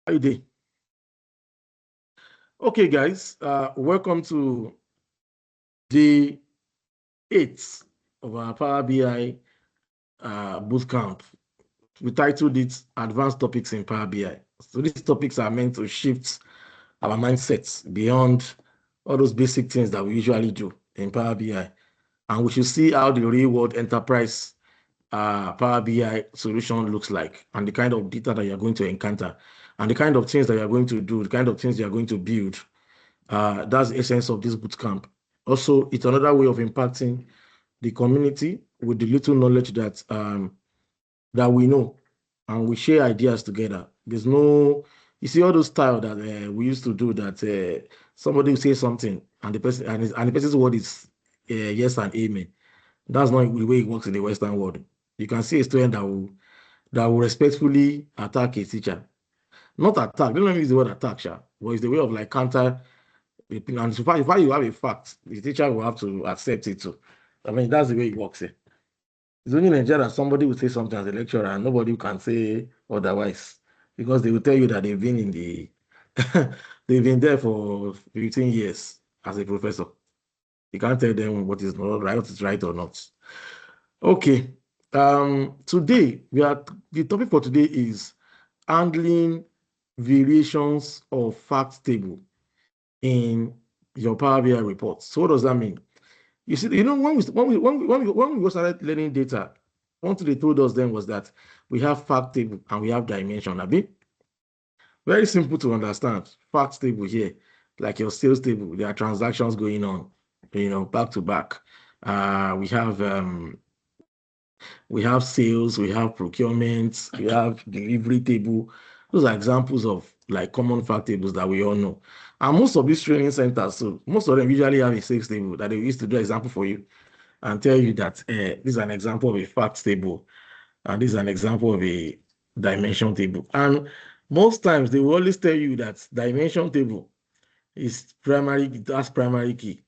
How you doing? Okay, guys, welcome to day 8 of our Power BI bootcamp. We titled it Advanced Topics in Power BI. So these topics are meant to shift our mindsets beyond all those basic things that we usually do in Power BI. And we should see how the real world enterprise Power BI solution looks like, and the kind of data that you're going to encounter, and the kind of things that you're going to do, the kind of things you're going to build. That's the essence of this bootcamp. Also, it's another way of impacting the community with the little knowledge that we know, and we share ideas together. There's no, you see, all those style that we used to do that somebody will say something and the person's word is yes and amen. That's not the way it works in the Western world. You can see a student that will respectfully attack a teacher. Not attack. Don't let me use the word attack, sha, but it's the way of like counter. And so far, if you have a fact, the teacher will have to accept it too. I mean, that's the way it works here. It's only in Nigeria that somebody will say something as a lecturer and nobody can say otherwise because they will tell you that they've been in the they've been there for 15 years as a professor. You can't tell them what is not right, what is right or not. Okay. Today the topic for today is handling variations of fact table in your Power BI reports. So what does that mean? You see, when we started learning data, one thing they told us then was that we have fact table and we have dimension. I mean, very simple to understand. Fact table here, like your sales table, there are transactions going on, back to back. We have sales, we have procurement, we have delivery table. Those are examples of like common fact tables that we all know. And most of these training centers, so most of them usually have a sales table that they used to do example for you and tell you that this is an example of a fact table and this is an example of a dimension table. And most times they will always tell you that dimension table is primary, that's primary key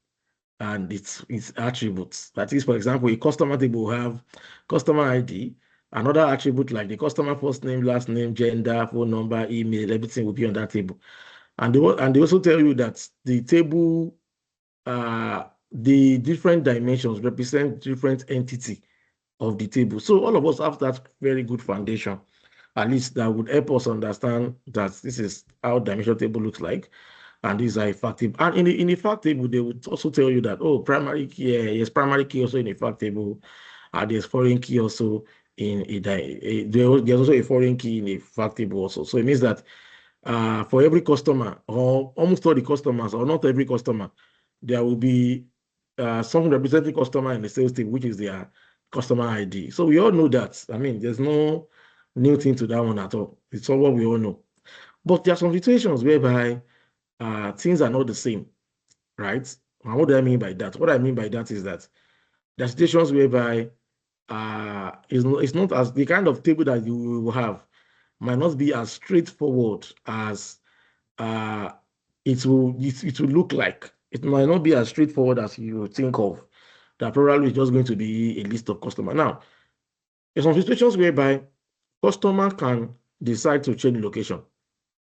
and its attributes. That is, for example, a customer table will have customer ID, another attribute like the customer first name, last name, gender, phone number, email, everything will be on that table. And they also tell you that the table, the different dimensions represent different entity of the table. So all of us have that very good foundation, at least that would help us understand that this is how dimension table looks like and these are a fact table. And in the fact table, they would also tell you that, oh, primary key, yes, primary key also in a fact table, and there's foreign key also there's also a foreign key in a fact table also. So it means that for every customer, or almost all the customers, or not every customer, there will be something representing customer in the sales table, which is their customer ID. So we all know that. I mean, there's no new thing to that one at all. It's all what we all know. But there are some situations whereby things are not the same, right? And what do I mean by that? What I mean by that is that there are situations whereby it's not as the kind of table that you will have might not be as straightforward as uh, it will look like. It might not be as straightforward as you think of. That probably is just going to be a list of customers. Now, there's some situations whereby customer can decide to change location.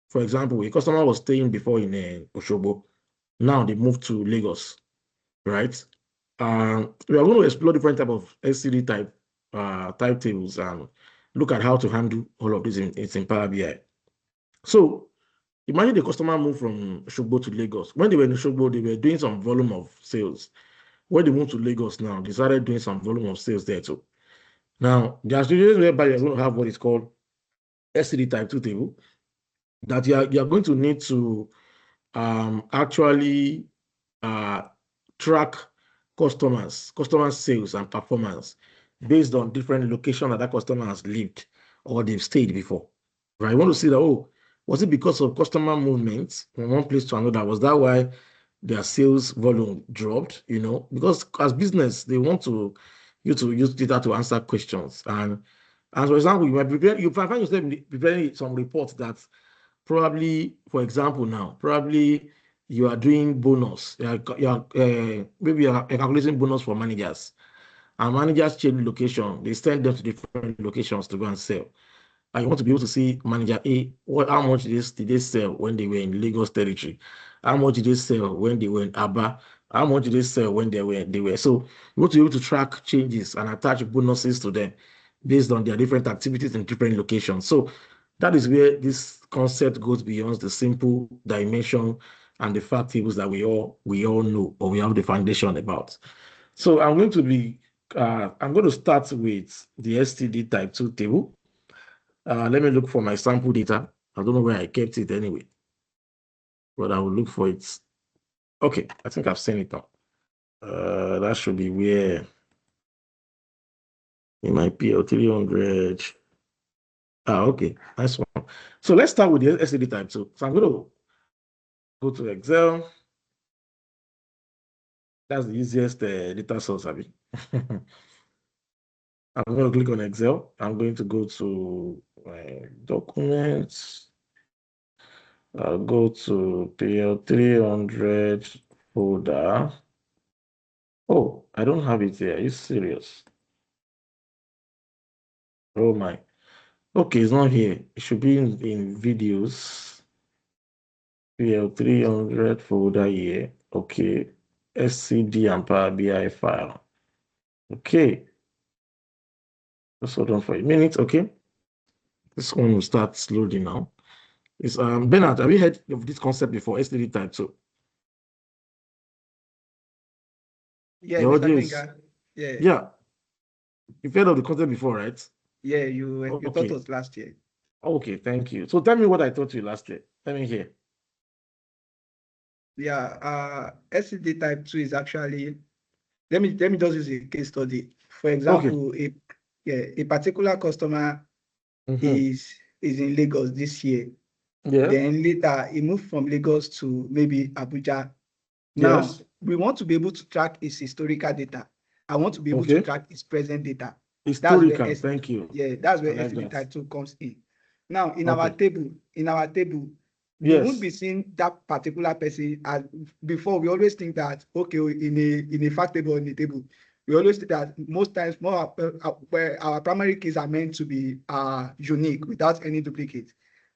For example, a customer was staying before in Oshobo. Now they moved to Lagos, right? We are going to explore different type of SCD type tables and look at how to handle all of this in Power BI. So imagine the customer moved from Shogbo to Lagos. When they were in Shogbo, they were doing some volume of sales. When they moved to Lagos now, they started doing some volume of sales there too. Now, there are situations whereby you're going to have what is called SCD type 2 table that you are going to need to actually uh, track customer sales and performance based on different location that customer has lived or they've stayed before. Right? You want to see that, oh, was it because of customer movement from one place to another? Was that why their sales volume dropped? Because as business, they want you to use data to answer questions. And for example, you find yourself preparing some reports that probably, for example, now, probably you are doing bonus. Maybe you're calculating bonus for managers. And managers change location. They send them to different locations to go and sell. and you want to be able to see manager A, how much did they sell when they were in Lagos territory? How much did they sell when they were in Aba? How much did they sell when they were? So you want to be able to track changes and attach bonuses to them based on their different activities in different locations. So that is where this concept goes beyond the simple dimension and the fact tables that we all know or we have the foundation about. So I'm going to start with the STD type 2 table. Let me look for my sample data. I don't know where I kept it anyway, but I will look for it. Okay, I think I've seen it now. That should be where in my PL 300. Okay, nice one. So let's start with the SCD type 2. So I'm going to go to Excel. That's the easiest data source, Abby. I'm going to click on Excel. I'm going to go to my documents. I'll go to PL 300 folder. Oh, I don't have it here. Are you serious? Oh my. Okay, it's not here. It should be in videos. PL 300 folder here. Okay. SCD and Power BI file. Okay. Just hold on for a minute. Okay. This one will start loading now. It's Bernard, have you heard of this concept before? STD type 2. Yeah, The Mr. audio is Benga. Yeah, yeah. You've heard of the concept before, right? yeah, you taught Okay. us last year. Okay, thank you. So tell me what I taught you last year. Let me hear. Yeah, SCD type 2 is actually, let me just use a case study. For Okay. example, a particular customer Mm-hmm. is in Lagos this year. Yeah. Then later he moved from Lagos to maybe Abuja. Now Yes. we want to be able to track his historical data. I want to be able to Okay. track his present data. That's where Historical. Thank you. that's I where like SCD that. type 2 comes in. Now Okay. in our table, we won't Yes. be seeing that particular person as before. We always think that okay, in a fact table, in a table, we always think that most times where our primary keys are meant to be unique without any duplicate.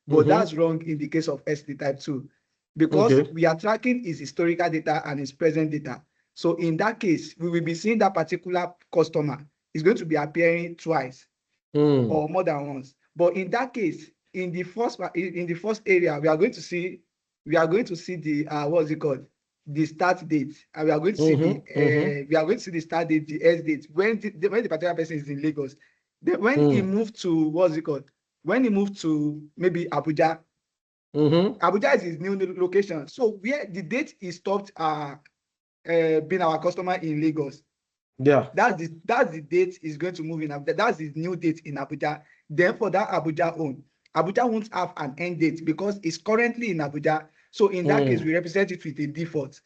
But Mm-hmm. that's wrong in the case of SCD type 2 because Okay. we are tracking his historical data and his present data. So in that case, we will be seeing that particular customer is going to be appearing twice Mm. or more than once. But in that case, in the first area, we are going to see the what's it called, the start date, and Mm-hmm. Mm-hmm. we are going to see the start date, the S date when the particular person is in Lagos. Then when he Mm. moved to what's it called, when he moved to maybe Abuja, Mm-hmm. Abuja is his new location. So where the date he stopped being our customer in Lagos, Yeah. that's the date is going to move in Abuja. That's his new date in Abuja. Then for that Abuja won't have an end date because it's currently in Abuja. So in that case, Mm. we represent it with a default.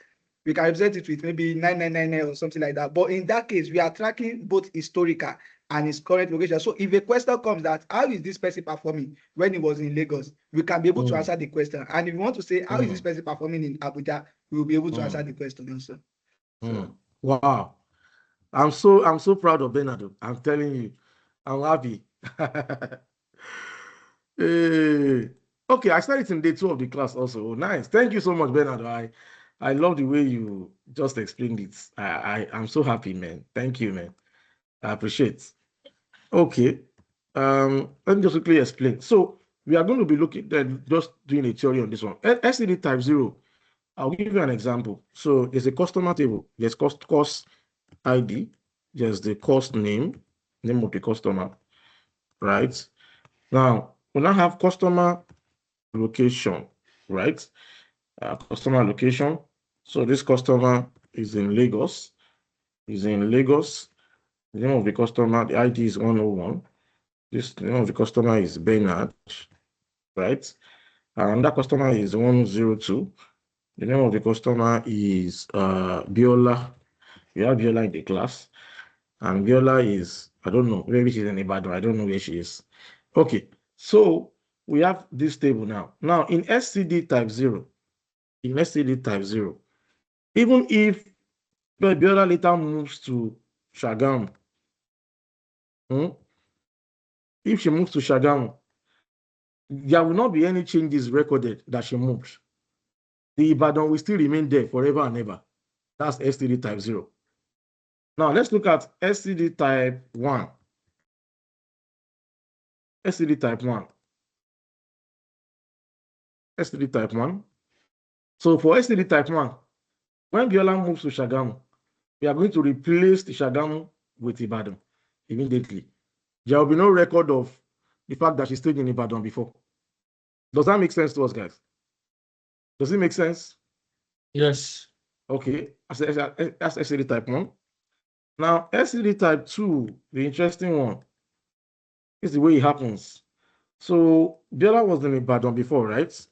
We can represent it with maybe 9999 or something like that. But in that case, we are tracking both historical and his current location. So if a question comes that how is this person performing when he was in Lagos, we can be able to Mm. answer the question. And if you want to say how is this Mm. person performing in Abuja, we will be able to answer Mm. the question also. So Mm. Wow. I'm so proud of Bernardo. I'm telling you, I'm happy. Hey. Okay, I started in day 2 of the class also. Oh, nice. Thank you so much, Bernardo. I love the way you just explained it. I'm so happy, man. Thank you, man. I appreciate. Okay. Let me just quickly explain. So we are going to be looking at just doing a theory on this one. SCD type 0. I'll give you an example. So there's a customer table. There's cost ID. There's the cost name of the customer, right? Now, we now have customer location, right? Customer location. So this customer is in Lagos. Is in Lagos. The name of the customer, the ID is 101. The name of the customer is Bernard, right? And that customer is 102. The name of the customer is Biola. We have Biola in the class. And Viola is, I don't know, maybe she's in Ibadan. I don't know where she is. Okay, so we have this table now. Now in SCD type 0, even if Viola later moves to Shagamu, if she moves to Shagamu, there will not be any changes recorded that she moved. The Ibadan will still remain there forever and ever. That's STD type 0. Now let's look at SCD type 1. SCD type 1. SCD type 1. So for SCD type 1, when Biola moves to Shagamu, we are going to replace the Shagamu with Ibadan immediately. There will be no record of the fact that she stayed in Ibadan before. Does that make sense to us, guys? Does it make sense? Yes. Okay, that's SCD type 1. Now, SCD type 2, the interesting one, is the way it happens. So, Biola was in Ibadan before, right?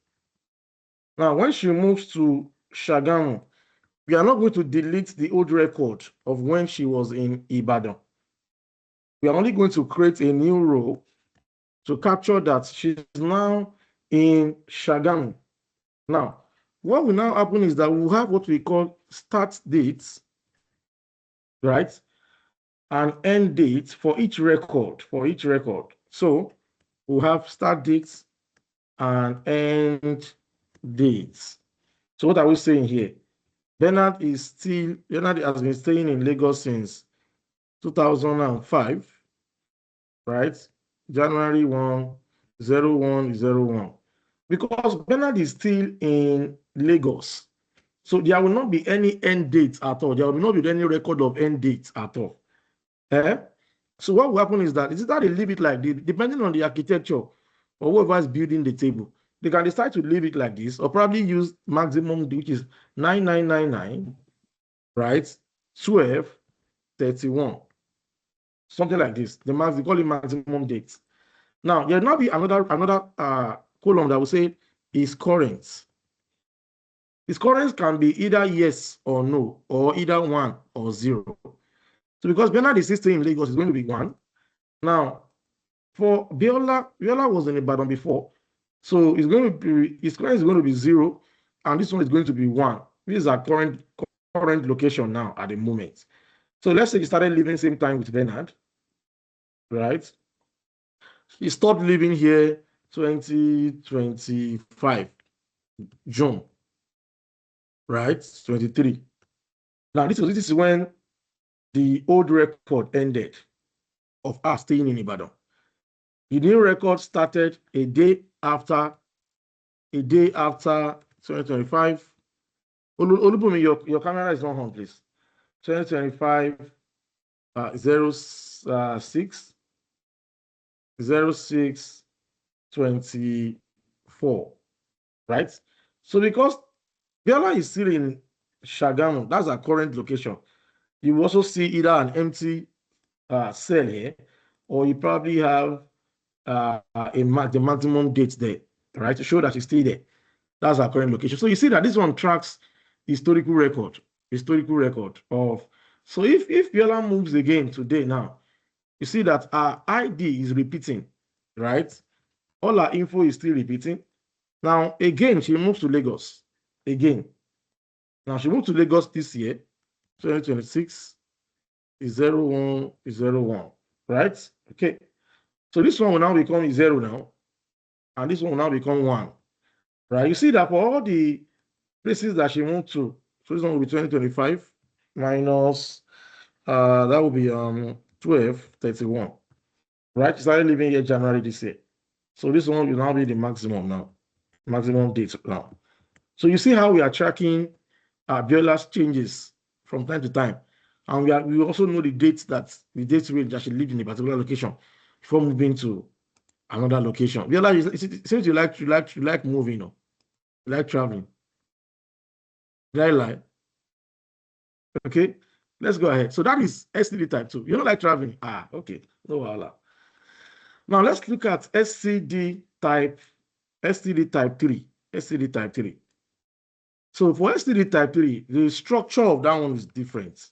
Now, when she moves to Shagamu, we are not going to delete the old record of when she was in Ibadan. We are only going to create a new row to capture that she's now in Shagamu. Now, what will now happen is that we'll have what we call start dates, right? And end dates for each record, So we'll have start dates and end dates. So what are we saying here? Bernard has been staying in Lagos since 2005, right? January 1, 0101. Because Bernard is still in Lagos. So there will not be any end dates at all. There will not be any record of end dates at all. Eh? So what will happen is that they leave it like this, depending on the architecture or whoever is building the table. They can decide to leave it like this or probably use maximum, which is 9999, right? 1231. Something like this. They call it maximum dates. Now, there will not be another column that will say is current. His current can be either yes or no, or either 1 or 0. So because Bernard is staying in Lagos, it's going to be 1. Now, for Biola was in Ibadan before, so his current is going to be 0, and this one is going to be 1. This is our current location now at the moment. So let's say he started living same time with Bernard, right? He stopped living here 2025 June, right? 23. Now this is when the old record ended of us staying in Ibadan. The new record started a day after 2025. Olubumi, your camera is not on, please. 2025 06 24, right? So because Biola is still in Shagamu, that's our current location. You will also see either an empty cell here, or you probably have the maximum date there, right? To show that you stay there. That's our current location. So you see that this one tracks historical record of. So if Biola moves again today now, you see that our ID is repeating, right? All our info is still repeating. Now again, she moves to Lagos again. Now she moved to Lagos this year, 2026 is 0101, right? Okay. So this one will now become 0 now, and this one will now become 1, right? You see that for all the places that she moved to, so this one will be 2025 minus, that will be 1231, right? She started living here January this year. So this one will now be the maximum now, maximum date now. So you see how we are tracking Biola's changes from time to time. And we also know the dates range that she lived in a particular location before moving to another location. Biola, it seems you like moving, you like traveling. Did I lie? Okay, let's go ahead. So that is STD type 2. You don't like traveling? Okay, no wahala. Now let's look at STD type 3. STD type 3. So for STD type 3, the structure of that one is different.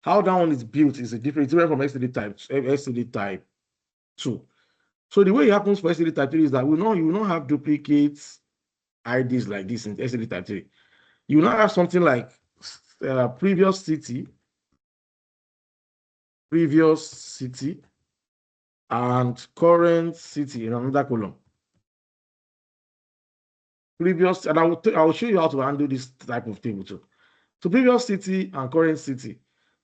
How that one is built is different from STD type 2. So the way it happens for STD type 3 is that you will not have duplicates IDs like this in STD type 3. You will not have something like previous city, and current city in another column. previous, and I will show you how to handle this type of table too. So previous city and current city.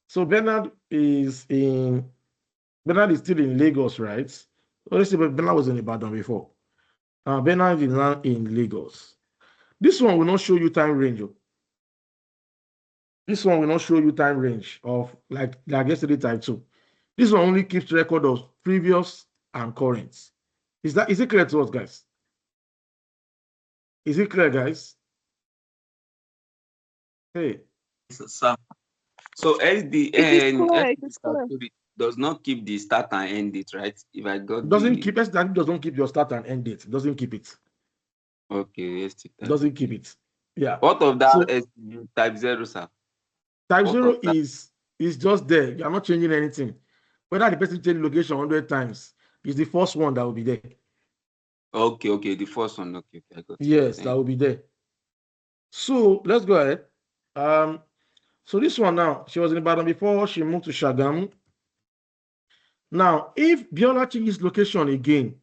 So Bernard is still in Lagos, right? Let's say Bernard was in Ibadan before. Bernard is now in Lagos. This one will not show you time range. This one will not show you time range of like yesterday type 2. This one only keeps record of previous and current. Is it clear to us, guys? Is it clear, guys? Hey. Sir. So SD It is and clear. It SD is clear. does not keep the start and end date, right? If I got Doesn't keep SCD doesn't keep your start and end date. It doesn't keep it. Okay, SD type. Doesn't keep it. Yeah. What of that So SCD type 0, sir? type What 0 of that? is just there. You are not changing anything. Whether the person change location 100 times, is the first one that will be there. Okay, the first one. Okay, I got it. Yes, that will be there. So let's go ahead. So this one now, she was in Ibadan before she moved to Shagamu. Now, if Biola changes location again,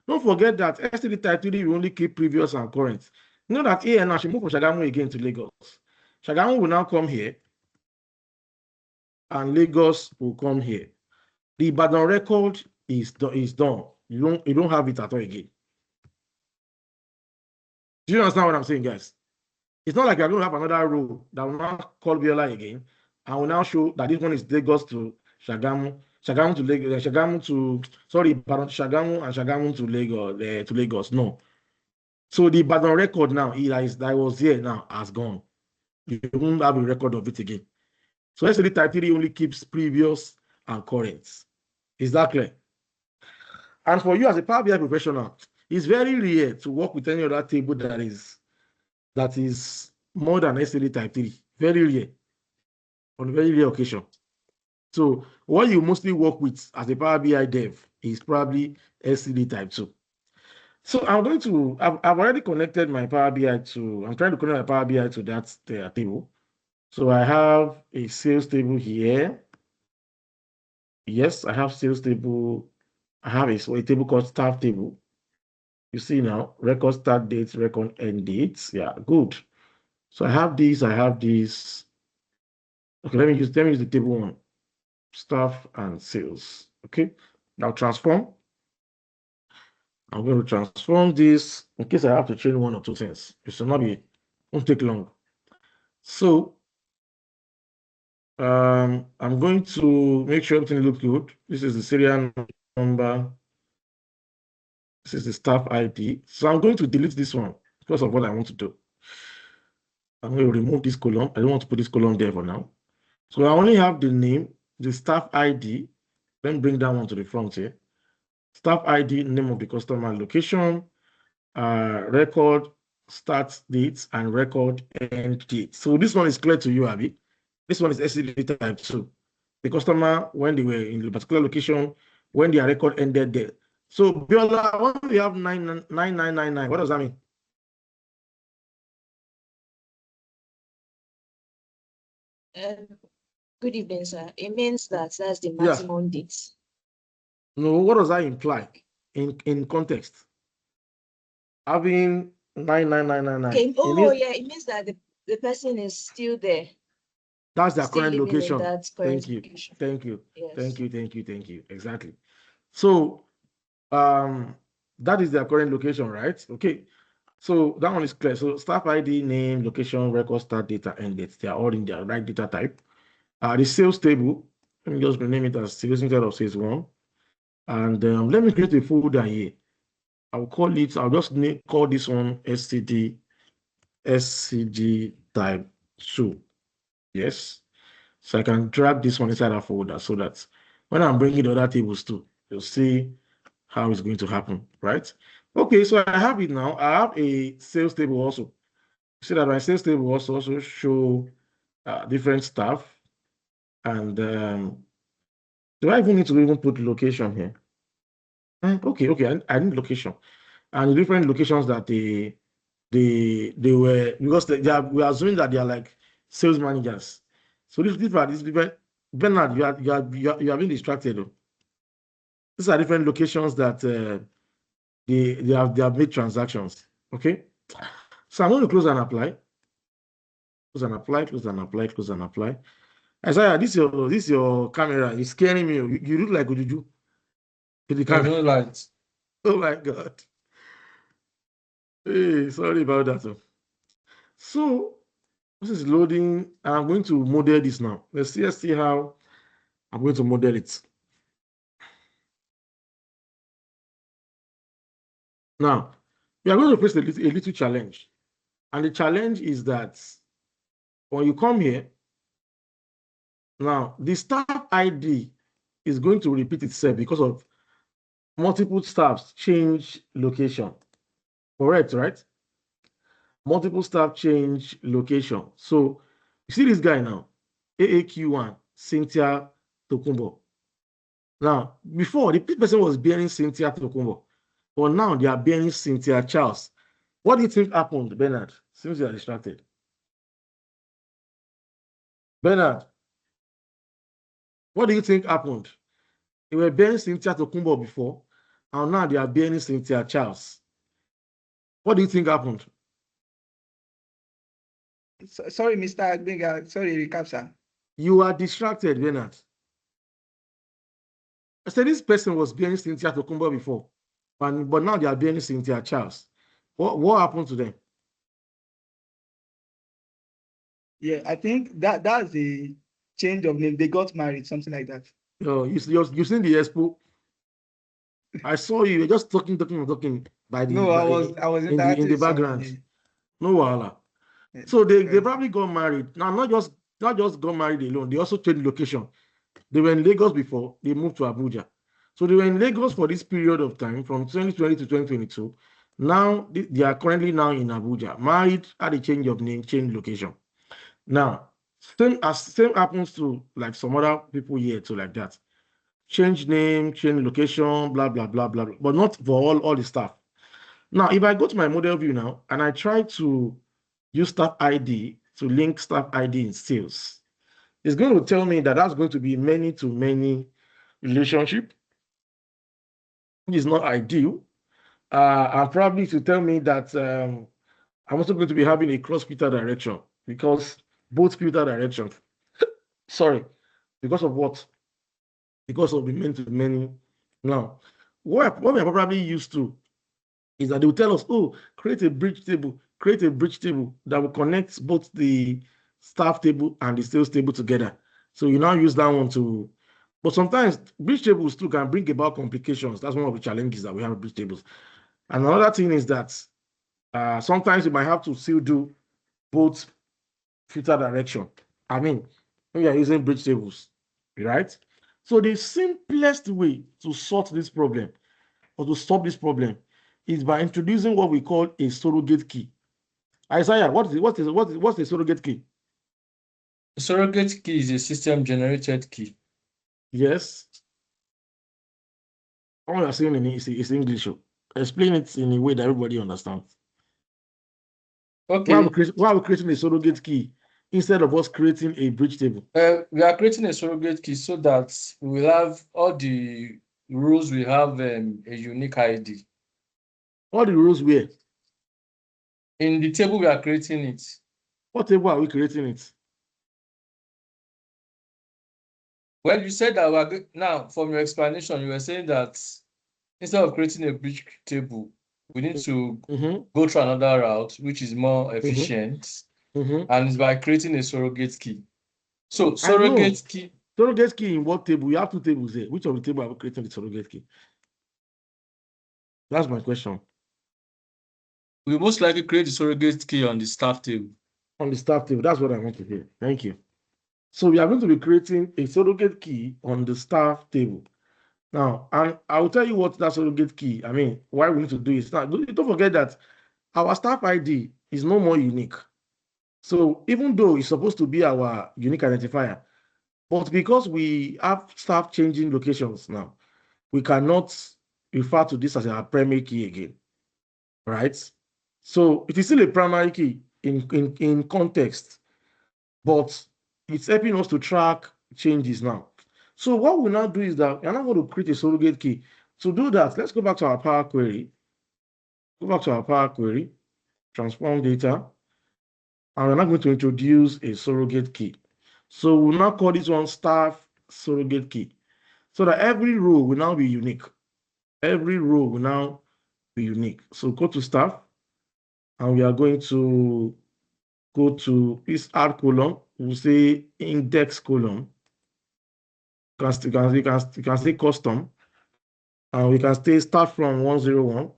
don't forget that STD type 3 will only keep previous and current. You know that here now she moved from Shagamu again to Lagos. Shagamu will now come here, and Lagos will come here. The Ibadan record is done. You don't have it at all again. Do you understand what I'm saying, guys? It's not like you're going to have another row that will now call Biola again and will now show that this one is Lagos to Shagamu, Shagamu to Lagos, Shagamu to Shagamu and Shagamu to Lagos. No. So the Ibadan record now, that was here now, has gone. You won't have a record of it again. So SCD type 3 only keeps previous and current. Is that clear? And for you as a Power BI professional, it's very rare to work with any other table that is more than SCD type 3. Very rare. On a very rare occasion. So what you mostly work with as a Power BI dev is probably SCD type 2. So I've already connected my Power BI I'm trying to connect my Power BI to that table. So I have a sales table here. Yes, I have sales table. I have a table called staff table. You see now, record start dates, record end dates. Yeah, good. So I have this. Okay, let me use the table one. Staff and sales. Okay, now transform. I'm going to transform this in case I have to change one or two things. It should not be, won't take long. So I'm going to make sure everything looks good. This is the serial number. This is the staff ID. So I'm going to delete this one because of what I want to do. I'm going to remove this column. I don't want to put this column there for now. So I only have the name, the staff ID. Let me bring that one to the front here. Staff ID, name of the customer, location, record start dates, and record end date. So this one is clear to you, Abby. This one is SCD type 2. The customer, when they were in the particular location, when their record ended there. So Biola, when we have 9999, what does that mean? Good evening, sir. It means that's the maximum date. No, what does that imply in context? Having 99999. Okay. It means that the person is still there. That's their Still current living location. in that current Thank you. location. Thank you. Yes. Thank you. Exactly. So that is their current location, right? Okay. So that one is clear. So staff ID, name, location, record, start data, end date. They are all in their right data type. The sales table, let me just rename it as sales instead of sales one. And let me create a folder here. I'll just call this one SCD type 2. Yes. So I can drag this one inside that folder so that when I'm bringing the other tables too, you'll see how it's going to happen, right? Okay, so I have it now. I have a sales table also. See that my sales table also show different stuff. And do I even need to even put location here? Okay, I need location. And the different locations that they were, because we are assuming that they are like sales managers. So these different. Bernard, you are being distracted though. These are different locations that they have made transactions. Okay. So I'm going to close and apply. Close and apply, close and apply, close and apply. Isaiah, this your camera. It's scaring me. You look like Ojuju. With the No, camera. no light. Oh my God. Hey, sorry about that. So this is loading. I'm going to model this now. Let's see how I'm going to model it. Now, we are going to face a little challenge. And the challenge is that when you come here, now the staff ID is going to repeat itself because of multiple staffs change location. Correct, right? Multiple staff change location. So you see this guy now, AAQ1, Cynthia Tokumbo. Now, before the person was bearing Cynthia Tokumbo, but now they are bearing Cynthia Charles. What do you think happened, Bernard? Since you are distracted. Bernard, what do you think happened? They were bearing Cynthia Tokumbo before, and now they are bearing Cynthia Charles. What do you think happened? Sorry, Mr. Agbenga. Sorry, recap, sir. You are distracted, Bernard. I said this person was bearing Cynthia Tokumbo before, but now they are bearing Cynthia Charles. What happened to them? Yeah, I think that's a change of name. They got married, something like that. You seen the expo? I saw you just talking by the No, I was in interacting the with someone, background. yeah. No wahala. Yeah, So they correct. probably got married. Now, not just got married alone, they also changed location. They were in Lagos before, they moved to Abuja. So they were in Lagos for this period of time from 2020 to 2022. Now they are currently now in Abuja, married, had a change of name, change location. Now, same happens to like some other people here too, like that. Change name, change location, blah blah blah blah, but not for all the staff. Now, if I go to my model view now and I try to use staff ID to link staff ID in sales, it's going to tell me that that's going to be many to many relationship, which is not ideal. And probably to tell me that I'm also going to be having a cross filter direction because both filter directions, sorry, because of what? Because of the many to many. Now, what we're probably used to is that they will tell us, oh, create a bridge table that will connect both the staff table and the sales table together. So you now use that one to, but sometimes bridge tables too can bring about complications. That's one of the challenges that we have with bridge tables. And another thing is that sometimes you might have to still do both filter direction. I mean, when you are using bridge tables, right? So the simplest way to sort this problem or to stop this problem is by introducing what we call a surrogate key. Isaiah, what's a surrogate key? The surrogate key is a system-generated key. Yes. All you're saying is English. Explain it in a way that everybody understands. Okay. Why are we creating a surrogate key instead of us creating a bridge table? We are creating a surrogate key so that we will have all the rules. We have a unique ID. All the rules where? In the table we are creating it. What table are we creating it? Well, you said that now from your explanation, you were saying that instead of creating a bridge table, we need to go through another route, which is more efficient, and it's by creating a surrogate key. So surrogate key. Surrogate key in what table? We have two tables here. Which of the table are we creating the surrogate key? That's my question. We most likely create the surrogate key on the staff table. On the staff table. That's what I want to hear. Thank you. So we are going to be creating a surrogate key on the staff table. Now, and I will tell you what that surrogate key, I mean, why we need to do it. Now, don't forget that our staff ID is no more unique. So even though it's supposed to be our unique identifier, but because we have staff changing locations now, we cannot refer to this as our primary key again, right? So it is still a primary key in context, but it's helping us to track changes now. So what we now do is that we're now going to create a surrogate key. To do that, let's go back to our Power Query. Go back to our Power Query. transform data, and we're now going to introduce a surrogate key. So we'll now call this one staff surrogate key, so that every row will now be unique. Every row will now be unique. So go to staff, and we are going to go to this add column. We'll say index column. You can say custom, and we can start from 101.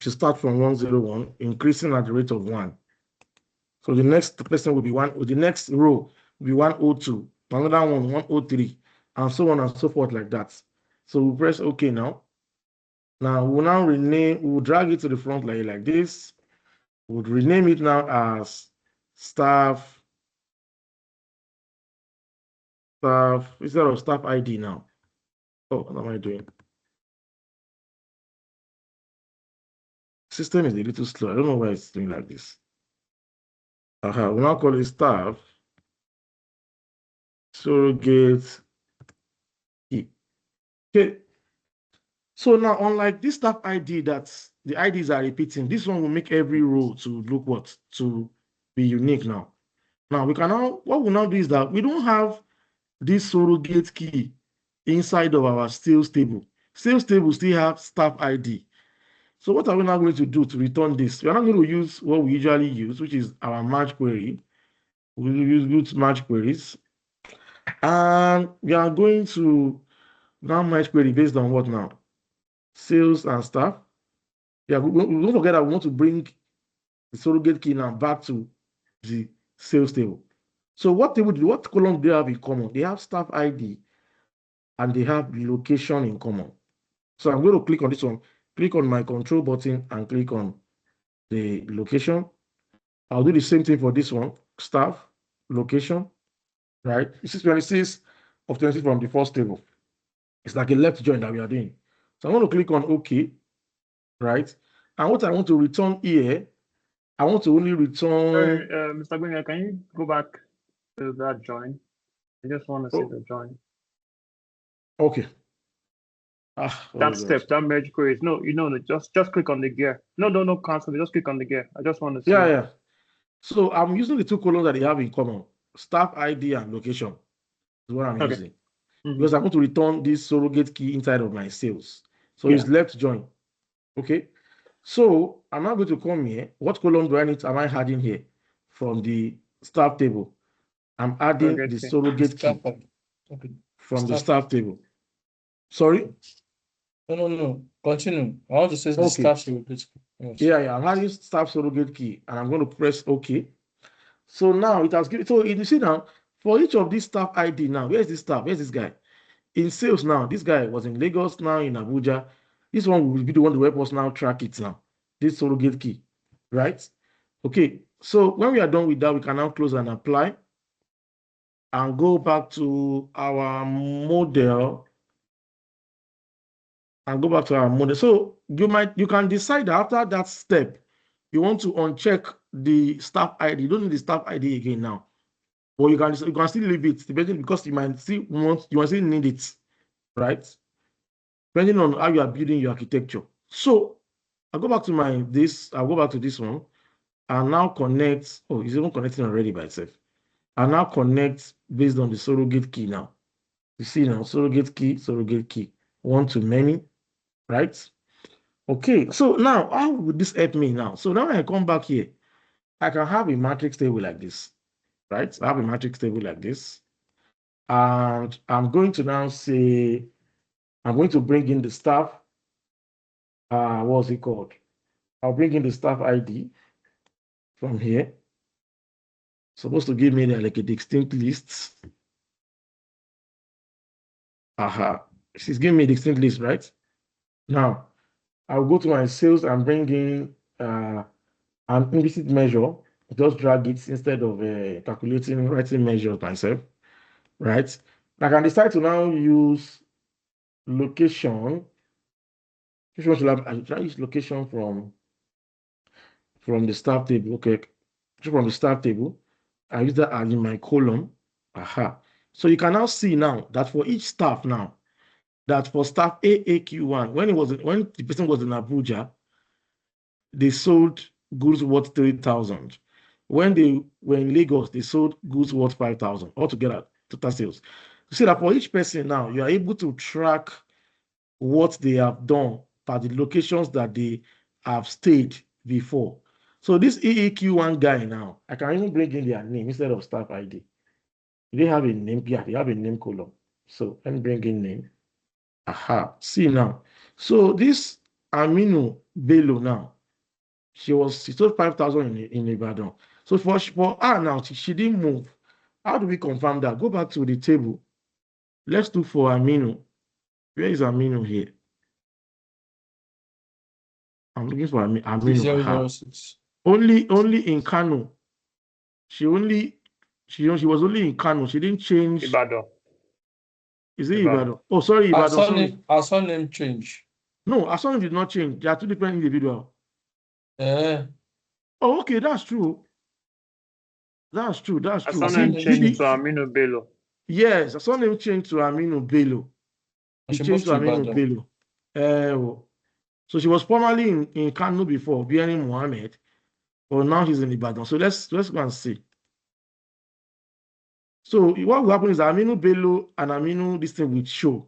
To start from 101, increasing at the rate of 1. So the next person will be the next row will be 102, another one 103, and so on and so forth like that. So we press OK now. Now we'll now rename, we'll drag it to the front like this. We'll rename it now as staff instead of staff ID now. Oh, what am I doing? System is a little slow. I don't know why it's doing like this. We'll now call it staff surrogate key. Okay. So now, unlike this staff ID that the IDs are repeating, this one will make every row to look what? To be unique now. Now we can now, what we'll now do is that we don't have this surrogate key inside of our sales table. Sales table still have staff ID. So what are we now going to do to return this? We're not going to use what we usually use, which is our match query. We'll use match queries. And we are going to now match query based on what now? Sales and staff. Yeah, don't forget that we want to bring the surrogate key now back to the sales table. So what column do they have in common? They have staff ID and they have location in common. So I'm going to click on this one, click on my control button and click on the location. I'll do the same thing for this one, staff, location, right? This is 26 of 20 from the first table. It's like a left join that we are doing. So I'm going to click on OK, right? And what I want to return here, I want to only return. Sorry, Mr. Gunya, can you go back to that join? I just want to see the join. Okay. That step, that merge queries. No, just click on the gear. No, cancel. Just click on the gear. I just want to see. Yeah. So I'm using the two columns that they have in common: staff ID and location. Is what I'm using. Because I want to return this surrogate key inside of my sales. So it's left join. Okay. So I'm now going to come here. What column am I adding here from the staff table? I'm adding the surrogate key from the staff table. Sorry? No. Continue. I want to say the staff surrogate key. Yes. Yeah. I'm adding staff surrogate key and I'm going to press OK. So now it has given. So you see now, for each of these staff ID now, where's this staff? Where's this guy? In sales now, this guy was in Lagos, now in Abuja. This one will be the one to help us now track it now. This surrogate key, right? Okay, so when we are done with that, we can now close and apply and go back to our model So you can decide that after that step, you want to uncheck the staff ID. You don't need the staff ID again now. But you can still leave it, depending, because you might still need it, right? Depending on how you are building your architecture. So I'll go back to this one and now connect. Oh, it's even connecting already by itself. I'll now connect based on the surrogate key now. You see now, surrogate key, one to many, right? Okay, so now how would this help me now? So now when I come back here, I can have a matrix table like this, right? I have a matrix table like this. And I'm going to now say, I'm going to bring in the staff. What's it called? I'll bring in the staff ID from here. Supposed to give me like a distinct list. She's giving me a distinct list, right? Now, I'll go to my sales and bring in an implicit measure. Just drag it instead of writing measures myself, right? I can decide to now use location. Which one should I try use location from the staff table? Okay, from the staff table. I use that as in my column. So you can now see now that for each staff now, that for staff AAQ1, when the person was in Abuja, they sold goods worth 3,000. When they were in Lagos, they sold goods worth 5,000 altogether, total sales. You see that for each person now, you are able to track what they have done by the locations that they have stayed before. So this EEQ1 guy now, I can even bring in their name instead of staff ID. They have a name, yeah, they have a name column. So let me bring in name. Aha, see now. So this Aminu Bello now, she sold 5,000 in Ibadan. So for her now, she didn't move. How do we confirm that? Go back to the table. Let's look for Aminu. Where is Aminu here? I'm looking for Aminu. Aha. 006. Only in Kano. She was only in Kano. She didn't change. Ibadan. Is it Ibadan? Oh, sorry, Ibadan. Sorry. Our surname change. No, our surname did not change. They are two different individuals. Oh, okay, that's true. That's true. That's true. Her surname changed to Aminu Bello. Yes, her surname changed to Aminu Bello. She changed to Aminu Bello. So she was formerly in Kano before, bearing Mohammed, but now she's in Ibadan. So let's go and see. So what will happen is Aminu Bello and Aminu, this thing will show.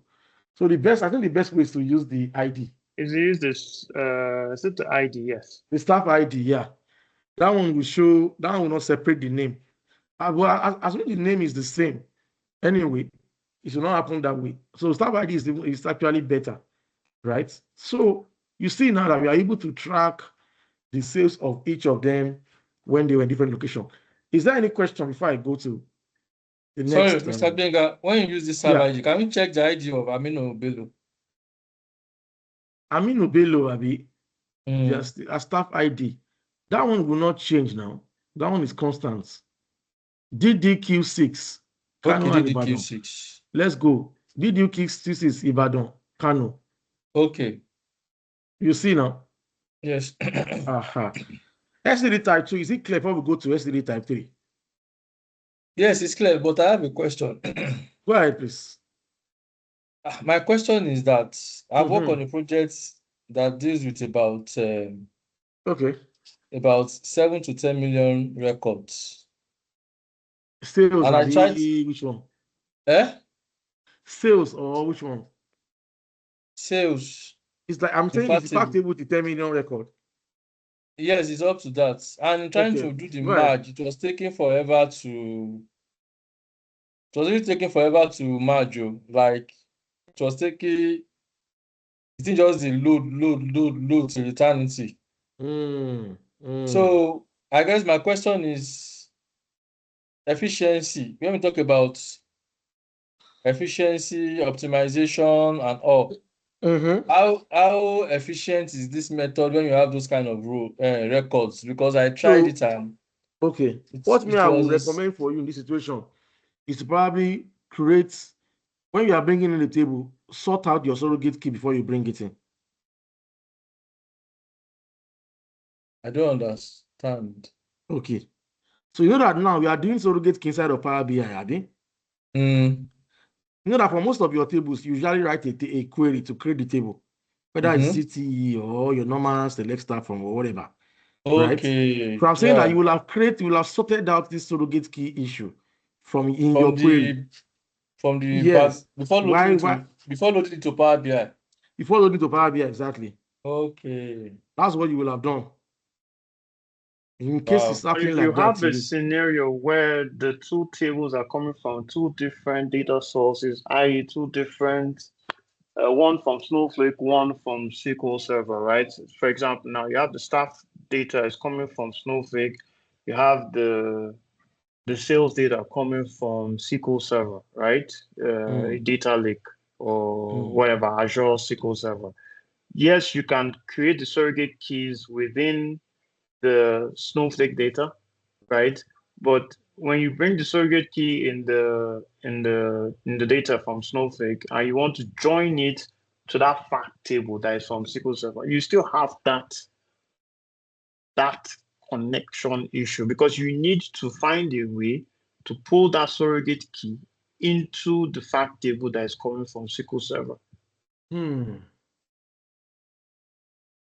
So I think the best way is to use the ID. Is use this? Is it the ID? Yes. The staff ID, yeah. That one will show. That one will not separate the name. Well, as long as the name is the same, anyway, it should not happen that way. So staff ID is actually better, right? So you see now that we are able to track the sales of each of them when they were in different locations. Is there any question before I go to the next? Sorry, Mr. Benga, when you use this ID, can we check the ID of Aminu Bello? Aminu Bello, Abi, just a staff ID. That one will not change now. That one is constant. DDQ6. Kano and DDQ6. Let's go. DDQ6 is Ibadan, Kano. Okay. You see now? Yes. Aha. SCD type 2, is it clear before we go to SCD type 3? Yes, it's clear, but I have a question. Go ahead, please. My question is that I've worked on a project that deals with about 7 to 10 million records. Sales, and I tried which one? Sales or which one? Sales. It's like I'm saying it's fact able to 10 million record. Yes, it's up to that. And trying to do the merge, it was taking forever to merge. Like it was taking, it didn't just the load to eternity. So I guess my question is efficiency. When we talk about efficiency, optimization, and all, how efficient is this method when you have those kind of records? Because I tried it and what I would recommend for you in this situation is to probably create, when you are bringing in the table, sort out your surrogate key before you bring it in. I don't understand. Okay. So you know that now we are doing surrogate key inside of Power BI, Abi? You know that for most of your tables, you usually write a query to create the table, whether it's CTE or your normal select star from or whatever. Okay. Right? So I'm saying that you will have sorted out this surrogate key issue from your query. From the yes. Before loading it to Power BI. Before loading to Power BI, exactly. Okay. That's what you will have done. In case it's happening like that. You have a scenario where the two tables are coming from two different data sources, i.e. two different, one from Snowflake, one from SQL Server, right? For example, now you have the staff data is coming from Snowflake. You have the sales data coming from SQL Server, right? A data lake or whatever, Azure SQL Server. Yes, you can create the surrogate keys within the Snowflake data, right? But when you bring the surrogate key in the data from Snowflake and you want to join it to that fact table that is from SQL Server, you still have that connection issue because you need to find a way to pull that surrogate key into the fact table that is coming from SQL Server.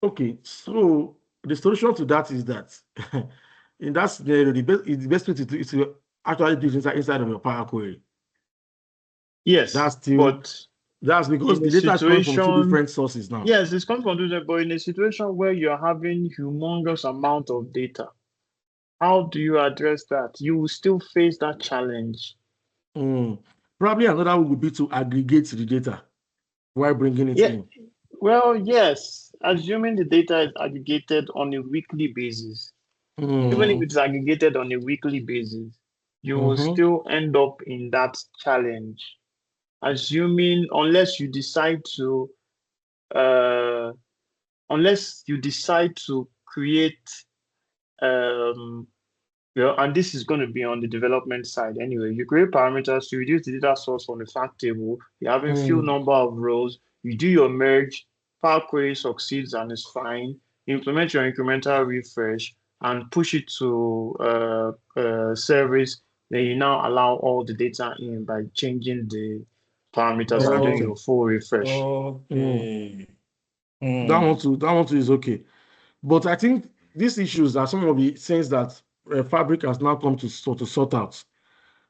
Okay, so the solution to that is that in that scenario, the best way to do is to actually do it inside of your Power Query. Yes, That's because in the a data is coming from two situation, different sources now. yes, it's coming from different, but in a situation where you're having humongous amount of data, how do you address that? You will still face that challenge. Probably another would be to aggregate the data while bringing it in. Well, yes, assuming the data is aggregated on a weekly basis, even if it's aggregated on a weekly basis, you will still end up in that challenge. Assuming, unless you decide to create and this is going to be on the development side anyway. You create parameters to reduce the data source from the fact table. You're having few number of rows. You do your merge. Power query succeeds and is fine. You implement your incremental refresh and push it to service. Then you now allow all the data in by changing the parameters and doing your full refresh. Okay. That one too is okay. But I think these issues are some of the things that Fabric has now come to sort out.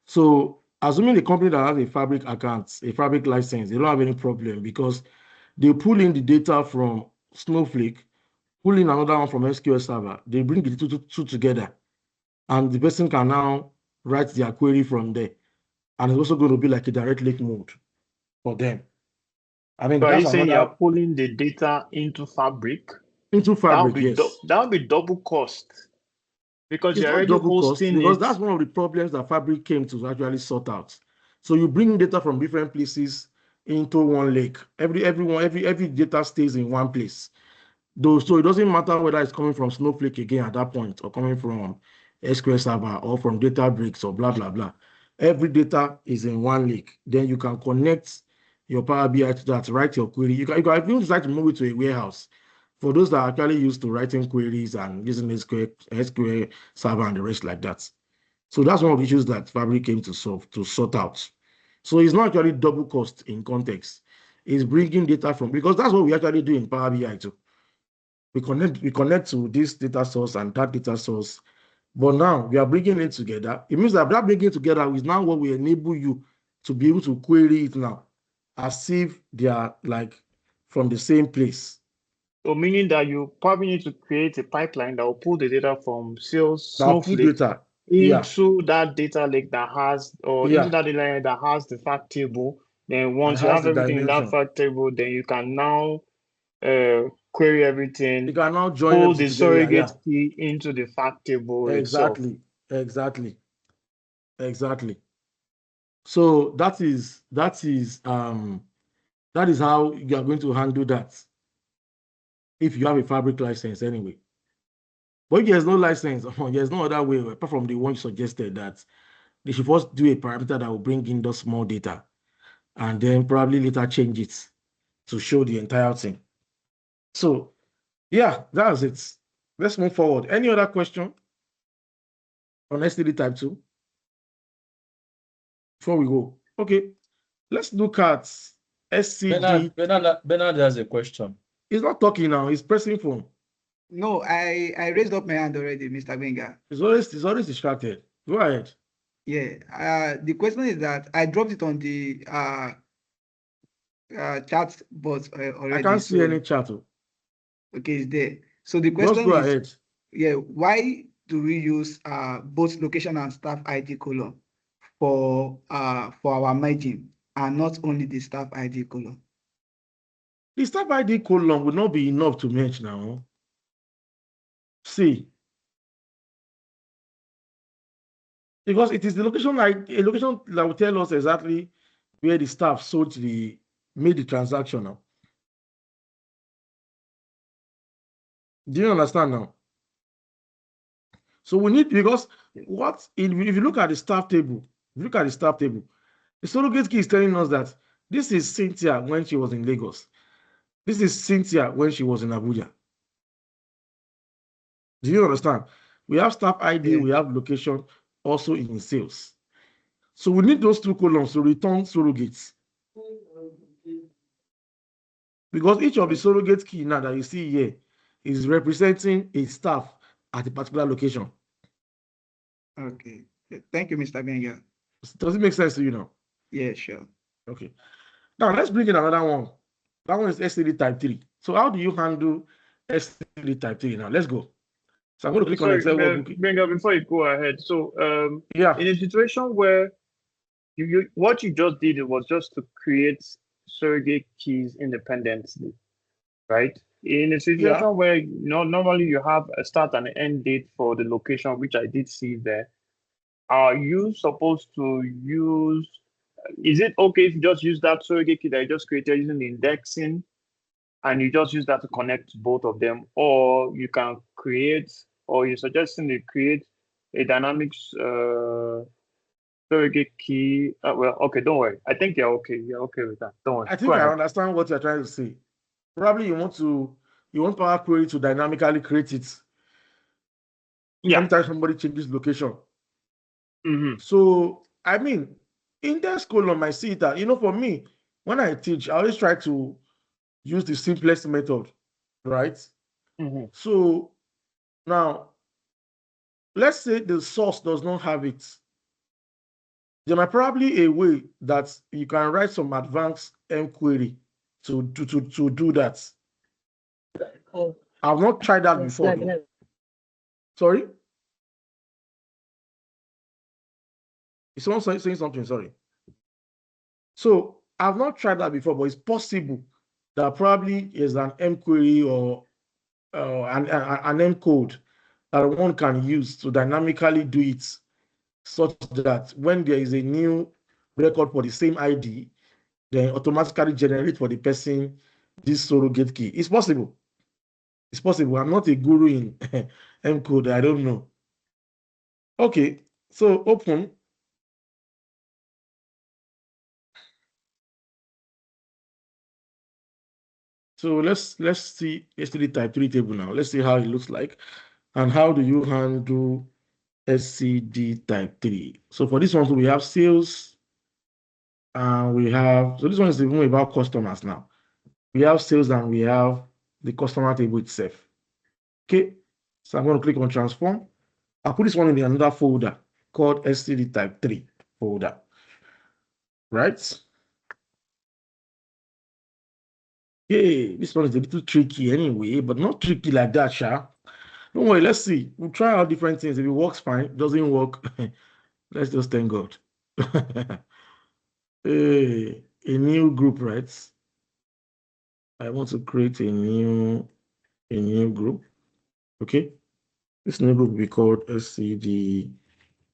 So assuming the company that has a Fabric account, a Fabric license, they don't have any problem because they pull in the data from Snowflake, pull in another one from SQL Server, they bring the two together, and the person can now write their query from there. And it's also going to be like a direct link mode for them. I mean, So are that's you saying another you're pulling the data into Fabric? into Fabric, yes. That would be double cost because It's you're not already double cost hosting because it. that's one of the problems that Fabric came to actually sort out. So you bring data from different places into one lake. Every data stays in one place. So it doesn't matter whether it's coming from Snowflake again at that point or coming from SQL Server or from Databricks or blah, blah, blah. Every data is in one lake. Then you can connect your Power BI to that, write your query. You can even decide to move it to a warehouse. For those that are actually used to writing queries and using SQL Server and the rest like that. So that's one of the issues that Fabric came to sort out. So it's not actually double cost in context. It's bringing data from, because that's what we actually do in Power BI too. We connect to this data source and that data source. But now we are bringing it together. It means that bringing it together is now what will enable you to be able to query it now as if they are like from the same place. So meaning that you probably need to create a pipeline that will pull the data from Snowflake into that data lake that has, or into that data lake that has the fact table. Then once you have everything in that fact table, then you can now query everything. You can now join pull everything the together, surrogate key into the fact table itself. Exactly. So that is how you are going to handle that if you have a Fabric license anyway. But if there's no license, there's no other way apart from the one you suggested that they should first do a parameter that will bring in the small data and then probably later change it to show the entire thing. So yeah, that's it. Let's move forward. Any other question on STD type 2 before we go? Okay, let's look at SCD. Bernard has a question. He's not talking now. He's pressing phone. No, I raised up my hand already, Mr. Benga. He's always distracted. Go ahead. Yeah. The question is that I dropped it on the chat box already. I can't see any chat. Okay, it's there. So the question Just go is, ahead. Yeah, why do we use both location and staff ID column for our merging and not only the staff ID column? The staff ID column would not be enough to merge now. See, because it is the location, like a location that will tell us exactly where the staff made the transaction now. Do you understand now? So we need, because if you look at the staff table, the surrogate key is telling us that this is Cynthia when she was in Lagos. This is Cynthia when she was in Abuja. Do you understand? We have staff ID, we have location also in sales. So we need those two columns to return surrogates. Because each of the surrogate key now that you see here is representing a staff at a particular location. Okay. Thank you, Mr. Benga. Does it make sense to you now? Yeah, sure. Okay. Now let's bring in another one. That one is SCD type 3. So how do you handle SCD type 3 now? Let's go. So I'm going to click on Sorry, Excel workbook. Benga, before you go ahead. So, Yeah. in a situation where what you just did was just to create surrogate keys independently, right? In a situation where normally you have a start and end date for the location, which I did see there, are you supposed to use? Is it okay if you just use that surrogate key that you just created using the indexing, and you just use that to connect both of them, or you can create, or you're suggesting to create a dynamics surrogate key? Well, okay, don't worry. I think you're okay. You're okay with that. Don't worry. I think I understand what you're trying to say. Probably you want Power Query to dynamically create it. Yeah. Anytime somebody changes location. Mm-hmm. So I mean, index column, I see that, for me, when I teach, I always try to use the simplest method, right? Mm-hmm. So now, let's say the source does not have it. There might probably a way that you can write some advanced query to do that. I've not tried that before, though. Sorry? Is someone saying something? Sorry. So I've not tried that before, but it's possible that probably is an M query or an M code that one can use to dynamically do it, such that when there is a new record for the same ID, then automatically generate for the person this surrogate key. It's possible. It's possible. I'm not a guru in M code. I don't know. Okay, so open. So let's see STD type 3 table now. Let's see how it looks like. And how do you handle SCD type 3? So for this one, so we have sales, and so this one is even about customers now. We have sales and we have the customer table itself. Okay, so I'm going to click on transform. I'll put this one in another folder called SCD type 3 folder, right? Yeah, this one is a little tricky anyway, but not tricky like that, Sha. Don't worry, let's see. We'll try out different things. If it works, fine. Doesn't work, let's just thank God. Hey, a new group, right? I want to create a new group. Okay. This new group will be called SCD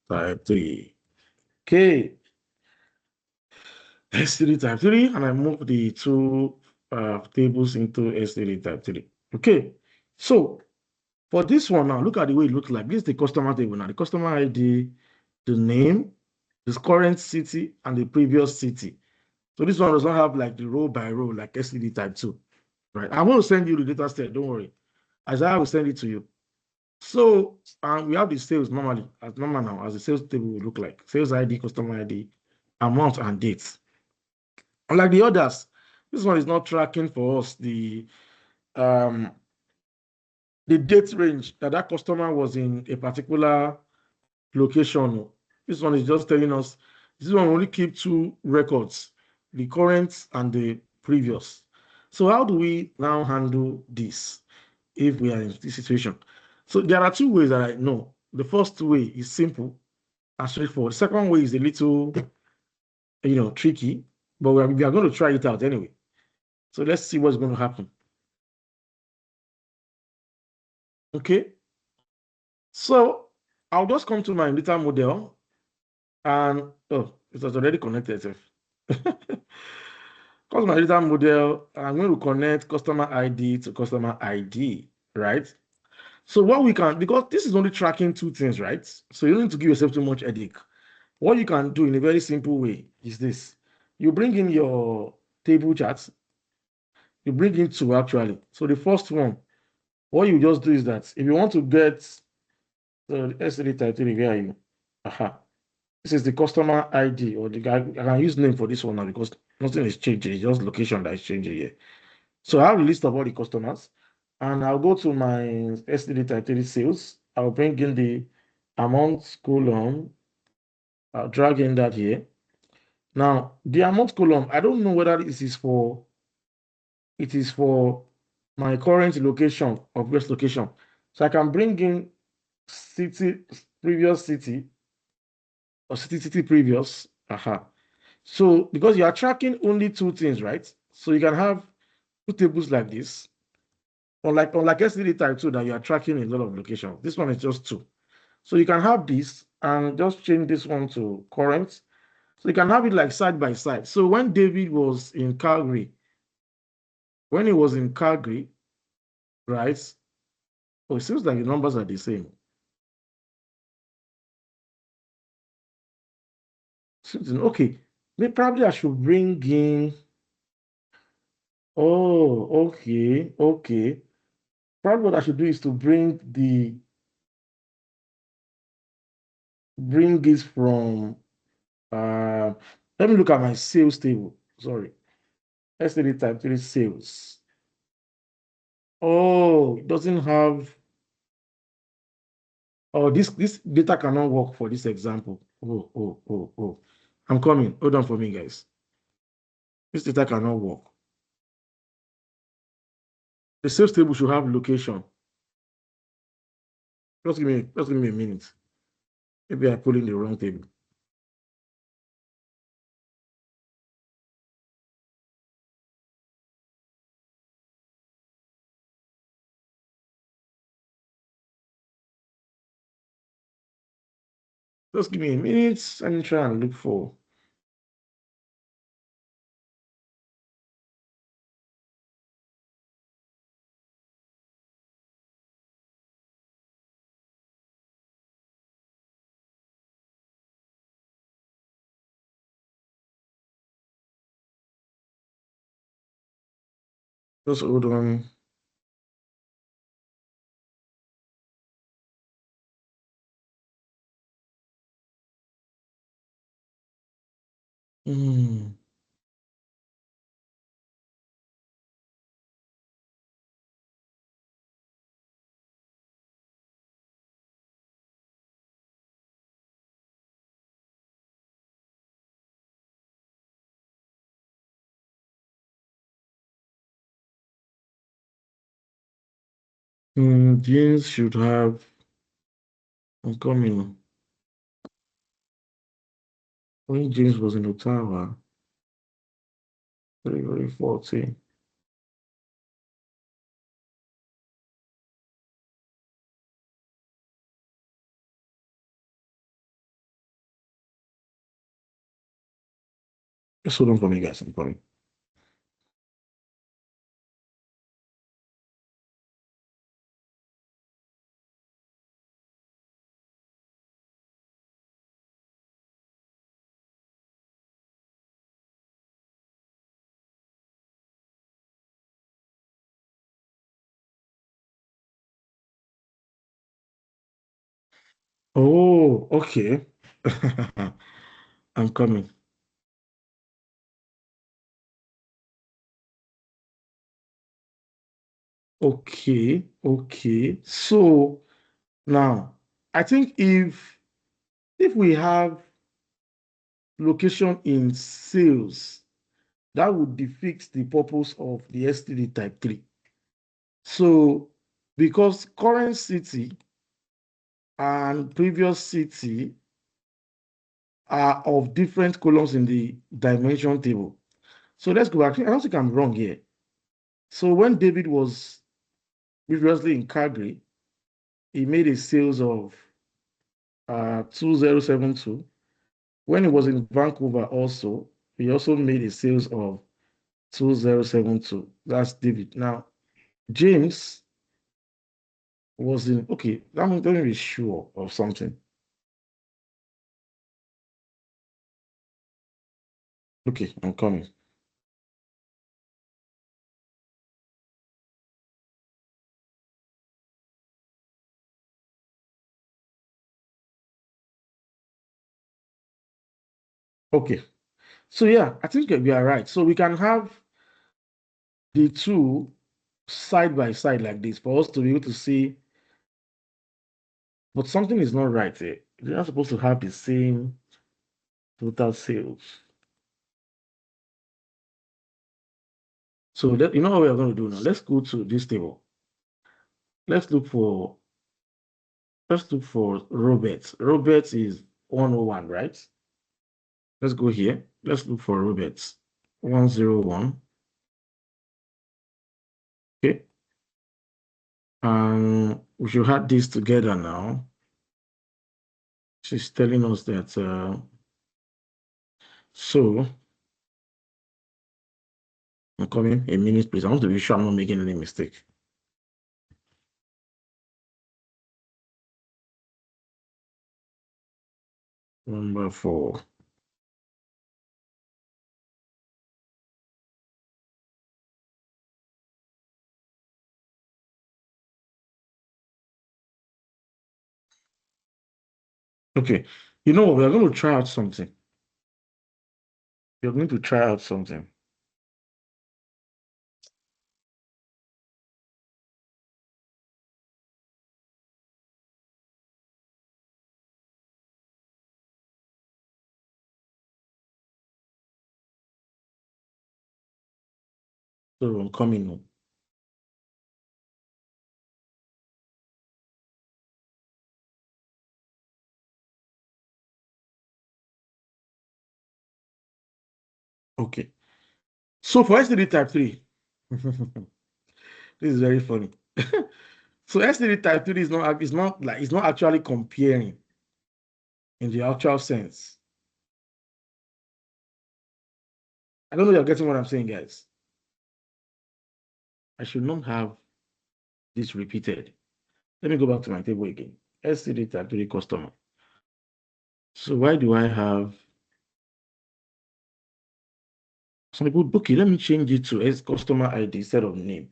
type 3. Okay. SCD type 3, and I move the two tables into SCD type 3. Okay. So for this one now, look at the way it looks like. This is the customer table now. The customer ID, the name, the current city, and the previous city. So this one does not have like the row by row like SCD type 2. Right. I'm going to send you the data set. Don't worry. Isaiah will send it to you. So we have the sales normally, as normal now, as the sales table will look like. Sales ID, customer ID, amount, and dates. Unlike the others, this one is not tracking for us the date range that customer was in a particular location. This one is just telling us this one only keep two records, the current and the previous. So how do we now handle this if we are in this situation? So there are two ways that I know. The first way is simple and straightforward. The second way is a little, tricky, but we are going to try it out anyway. So let's see what's going to happen. Okay. So I'll just come to my data model, and it was already connected. Customer data model, I'm going to connect customer ID to customer ID, right? So what we can, because this is only tracking two things, right? So you don't need to give yourself too much headache. What you can do in a very simple way is this. You bring in your table charts. You bring in two actually. So the first one, what you just do is that if you want to get the SCD type 3, where are you? Aha. This is the customer ID, or I can use name for this one now because nothing is changing. It's just location that is changing here. So I have a list of all the customers. And I'll go to my SCD type 3 sales. I'll bring in the amount column. I'll drag in that here. Now, the amount column, I don't know whether it is for my current location or previous location. So I can bring in city, previous city, or city previous. So because you are tracking only two things, right? So you can have two tables like this. Unlike SCD type 2 that you are tracking a lot of locations. This one is just two. So you can have this and just change this one to current. So you can have it like side by side. So when David was in Calgary, right? Oh, it seems like the numbers are the same. Okay, probably I should bring in. Oh, okay. Probably what I should do is to bring this from. Uh, Let me look at my sales table. Sorry, STD type 3 sales. Oh, it doesn't have. Oh, this data cannot work for this example. Oh. I'm coming. Hold on for me, guys. This data cannot work. The sales table should have location. Just give me a minute. Maybe I put in the wrong table. Just give me a minute. Let me try and look for. Just hold on. Hmm. Jeans should have. I'm coming. When James was in Ottawa, very 14. Just hold on for me, guys. I'm coming. Oh, okay. I'm coming. Okay. So now, I think if we have location in sales, that would defeat the purpose of the STD type 3. So because current city and previous city are of different columns in the dimension table. So let's go back. I don't think I'm wrong here. So when David was previously in Calgary, he made a sales of 2072. When he was in Vancouver also, he also made a sales of 2072. That's David. Now, James was in, okay, let me be sure of something. Okay, I'm coming. Okay. So yeah, I think we are right. So we can have the two side by side like this for us to be able to see, but something is not right here. They're not supposed to have the same total sales. So you know what we are going to do now? Let's go to this table. Let's look for Roberts. Roberts is 101, right? Let's go here. Let's look for Roberts. 101. Okay. And we should add this together now. She's telling us that so I'm coming a minute, please. I want to be sure I'm not making any mistake. Number 4. Okay. You know what? We're going to try out something. We're going to try out something. So I'm coming now. Okay. So for STD type 3, this is very funny. So STD type 3 is not actually comparing in the actual sense. I don't know if you're getting what I'm saying, guys. I should not have this repeated. Let me go back to my table again. STD type 3 customer. So why do I have some people? Okay, let me change it to as customer ID instead of name.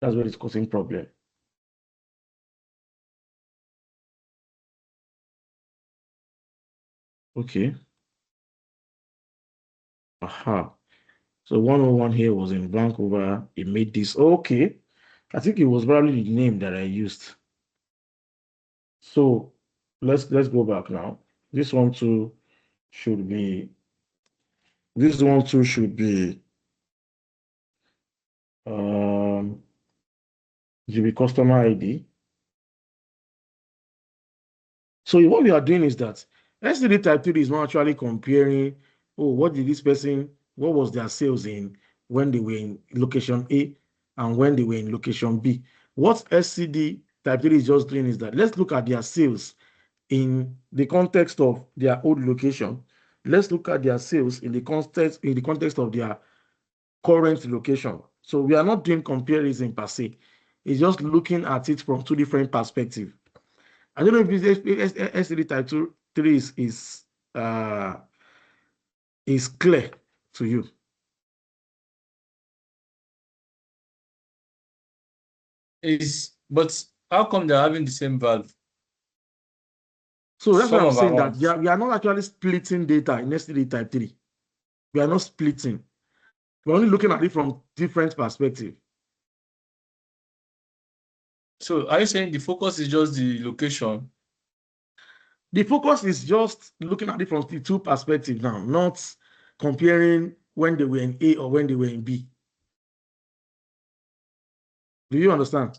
That's what is causing problem. Okay. Aha. So 101 here was in Vancouver. It made this. Okay. I think it was probably the name that I used. So let's go back now. This one too should be um should be customer ID. So what we are doing is that STD type 3 is not actually comparing, oh, what was their sales in when they were in location A and when they were in location B. What SCD type 3 is just doing is that let's look at their sales in the context of their old location. Let's look at their sales in the context of their current location. So we are not doing comparison per se. It's just looking at it from two different perspectives. I don't know if SCD type 3 is clear to you. But how come they're having the same value? So that's what Sum I'm of saying, that amounts. we are not actually splitting data in STD type 3. We are not splitting. We're only looking at it from different perspectives. So are you saying the focus is just the location? The focus is just looking at it from the two perspectives now, not comparing when they were in A or when they were in B. Do you understand?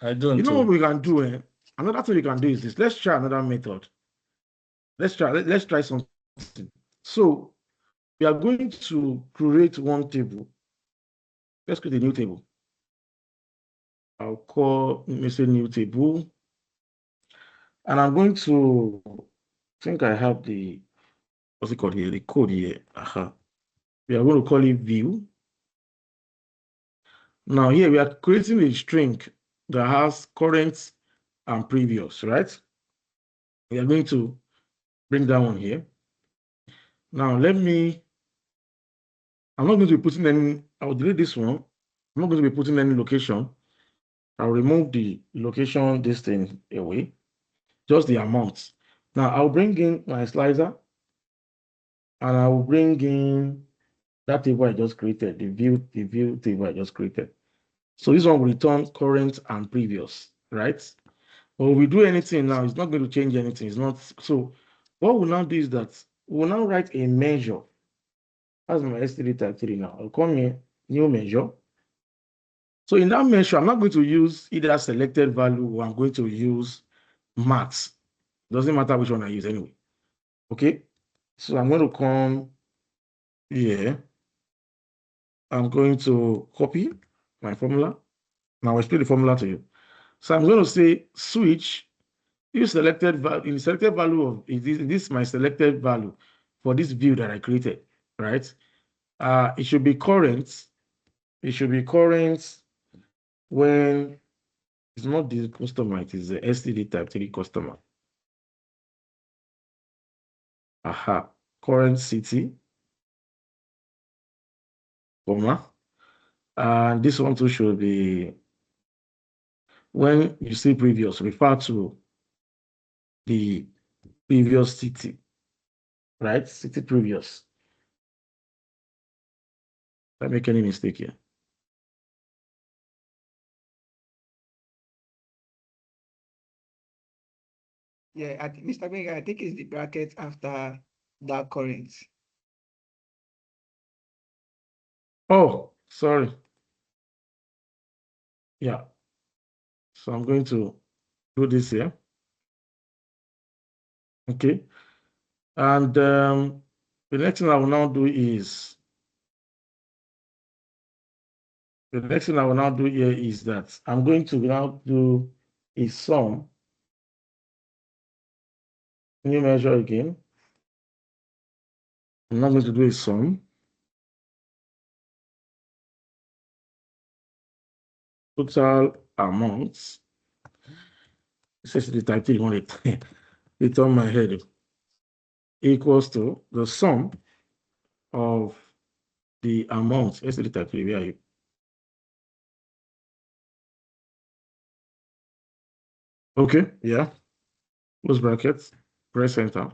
I don't You know what know. we can do? Another thing we can do is this. Let's try another method. Let's try something. So we are going to create one table. Let's create a new table. I'll call, let me say, new table. And I'm going to, I think I have the, what's it called here? The code here. We are going to call it view. Now here we are creating a string that has current and previous, right? We are going to bring that one here. Now I'm not going to be putting any, I'll delete this one. I'm not going to be putting any location. I'll remove the location, this thing away, just the amount. Now I'll bring in my slicer and I will bring in that table I just created, the view table I just created. So this one will return current and previous, right? When we do anything now, it's not going to change anything. It's not. So what we'll now do is that we'll now write a measure. That's my STD type 3 now. I'll come here, new measure. So in that measure, I'm not going to use either selected value or I'm going to use max. Doesn't matter which one I use anyway. Okay. So I'm going to come here. I'm going to copy my formula. Now I'll explain the formula to you. So I'm going to say switch. Use selected value in the selected value of this is my selected value for this view that I created, right? It should be current. It should be current when it's not the customer, it is the STD type 3 customer. Aha, current city, comma. And this one too should be when you see previous, refer to the previous city, right? City previous. Don't make any mistake here. Yeah, Mr. Benga, I think it's the bracket after that current. Oh, sorry. Yeah. So I'm going to do this here. Okay. And the next thing I will now do is the next thing I will now do here is that I'm going to now do a sum. New measure again. I'm not going to do a sum. Total amounts. This is the type 3 one. It's on my head. Equals to the sum of the amount. Let's see the type 3. Where are you? Okay, yeah. Close brackets. Press enter.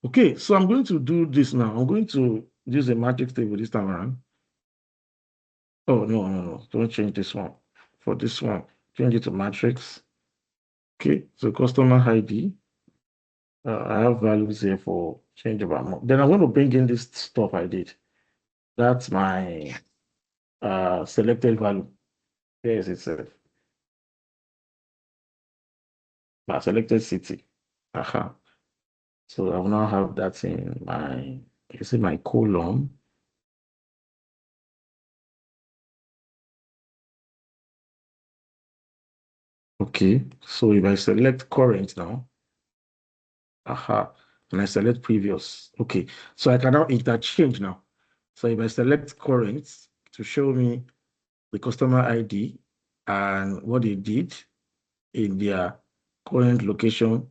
Okay, so I'm going to do this now. I'm going to use a matrix table this time around. Oh, no. Don't change this one. For this one, change it to matrix. Okay, so customer ID. I have values here for change of amount. Then I'm going to bring in this stuff I did. That's my selected value. Here is itself. My selected city. Aha. So I will now have that in my, you see my column. Okay, so if I select current now, aha, and I select previous. Okay, so I can now interchange now. So if I select current to show me the customer ID and what they did in their current location,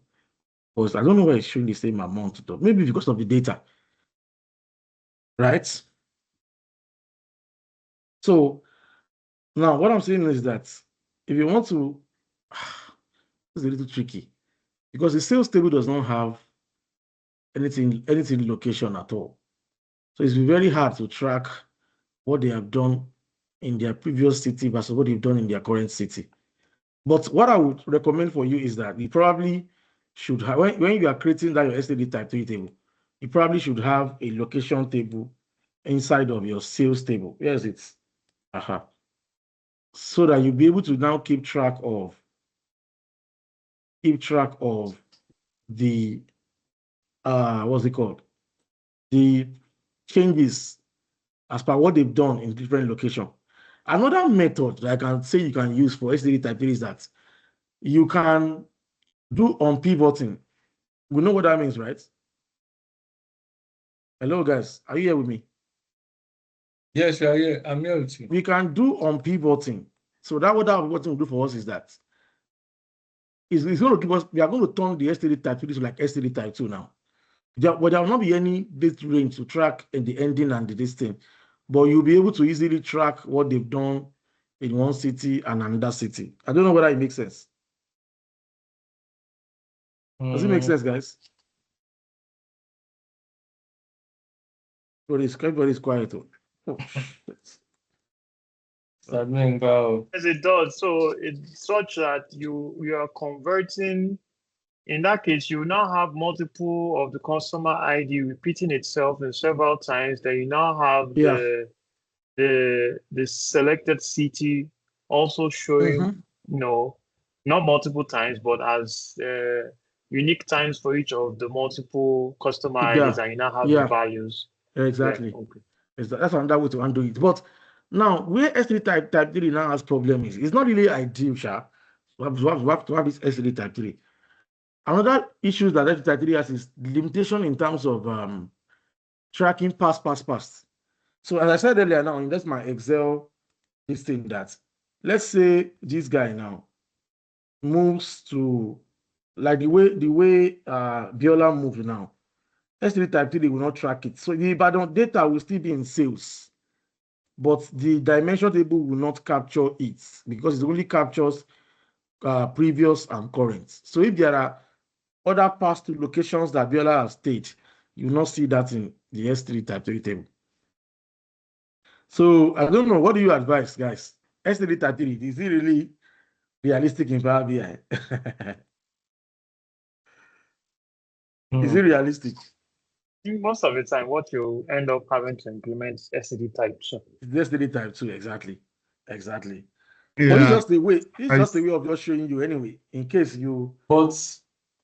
was I don't know why it's showing the same amount, though. Maybe because of the data, right? So now what I'm saying is that if you want to, it's a little tricky because the sales table does not have anything location at all. So it's very hard to track what they have done in their previous city versus what they've done in their current city. But what I would recommend for you is that you probably should have, when you are creating that your STD type 3 table, you probably should have a location table inside of your sales table. Where is it? Aha. So that you'll be able to now keep track of the what's it called? The changes as per what they've done in different locations. Another method that I can say you can use for STD type 3 is that you can do on pivoting. We know what that means, right? Hello, guys. Are you here with me? Yes, you are here. I'm here with you. We can do on pivoting. So that what that pivoting will do for us is that it's going to give us, we are going to turn the STD type 3 to like STD type 2 now. But there will not be any date range to track in the ending and the distance. But you'll be able to easily track what they've done in one city and another city. I don't know whether it makes sense. Does it make sense, guys? Everybody's quiet. As it does, so it's such that you are converting. In that case, you now have multiple of the customer ID repeating itself in several times. Then you now have the selected city also showing, not multiple times, but as unique times for each of the multiple customer IDs, and you now have the values. Exactly. Yeah, okay. That's another way to undo it. But now, where SCD type 3 now has problem is, it's not really ideal, Sha. We have to have this SCD type 3. Another issue that SCD type 3 has is limitation in terms of tracking pass. So as I said earlier now, in that's my Excel, this thing that, let's say this guy now moves to, like the way Biola moved now, SCD type 3 will not track it. So the Ibadan data will still be in sales, but the dimension table will not capture it because it only captures previous and current. So if there are other past locations that Biola has stayed, you will not see that in the S3 type 3 table. So I don't know. What do you advise, guys? S3 type 3, is it really realistic in Power BI? Is it realistic? Most of the time, what you end up having to implement is SCD type 2. SCD type 2, exactly. Yeah. But it's just the way. It's just the way of just showing you anyway. In case you. But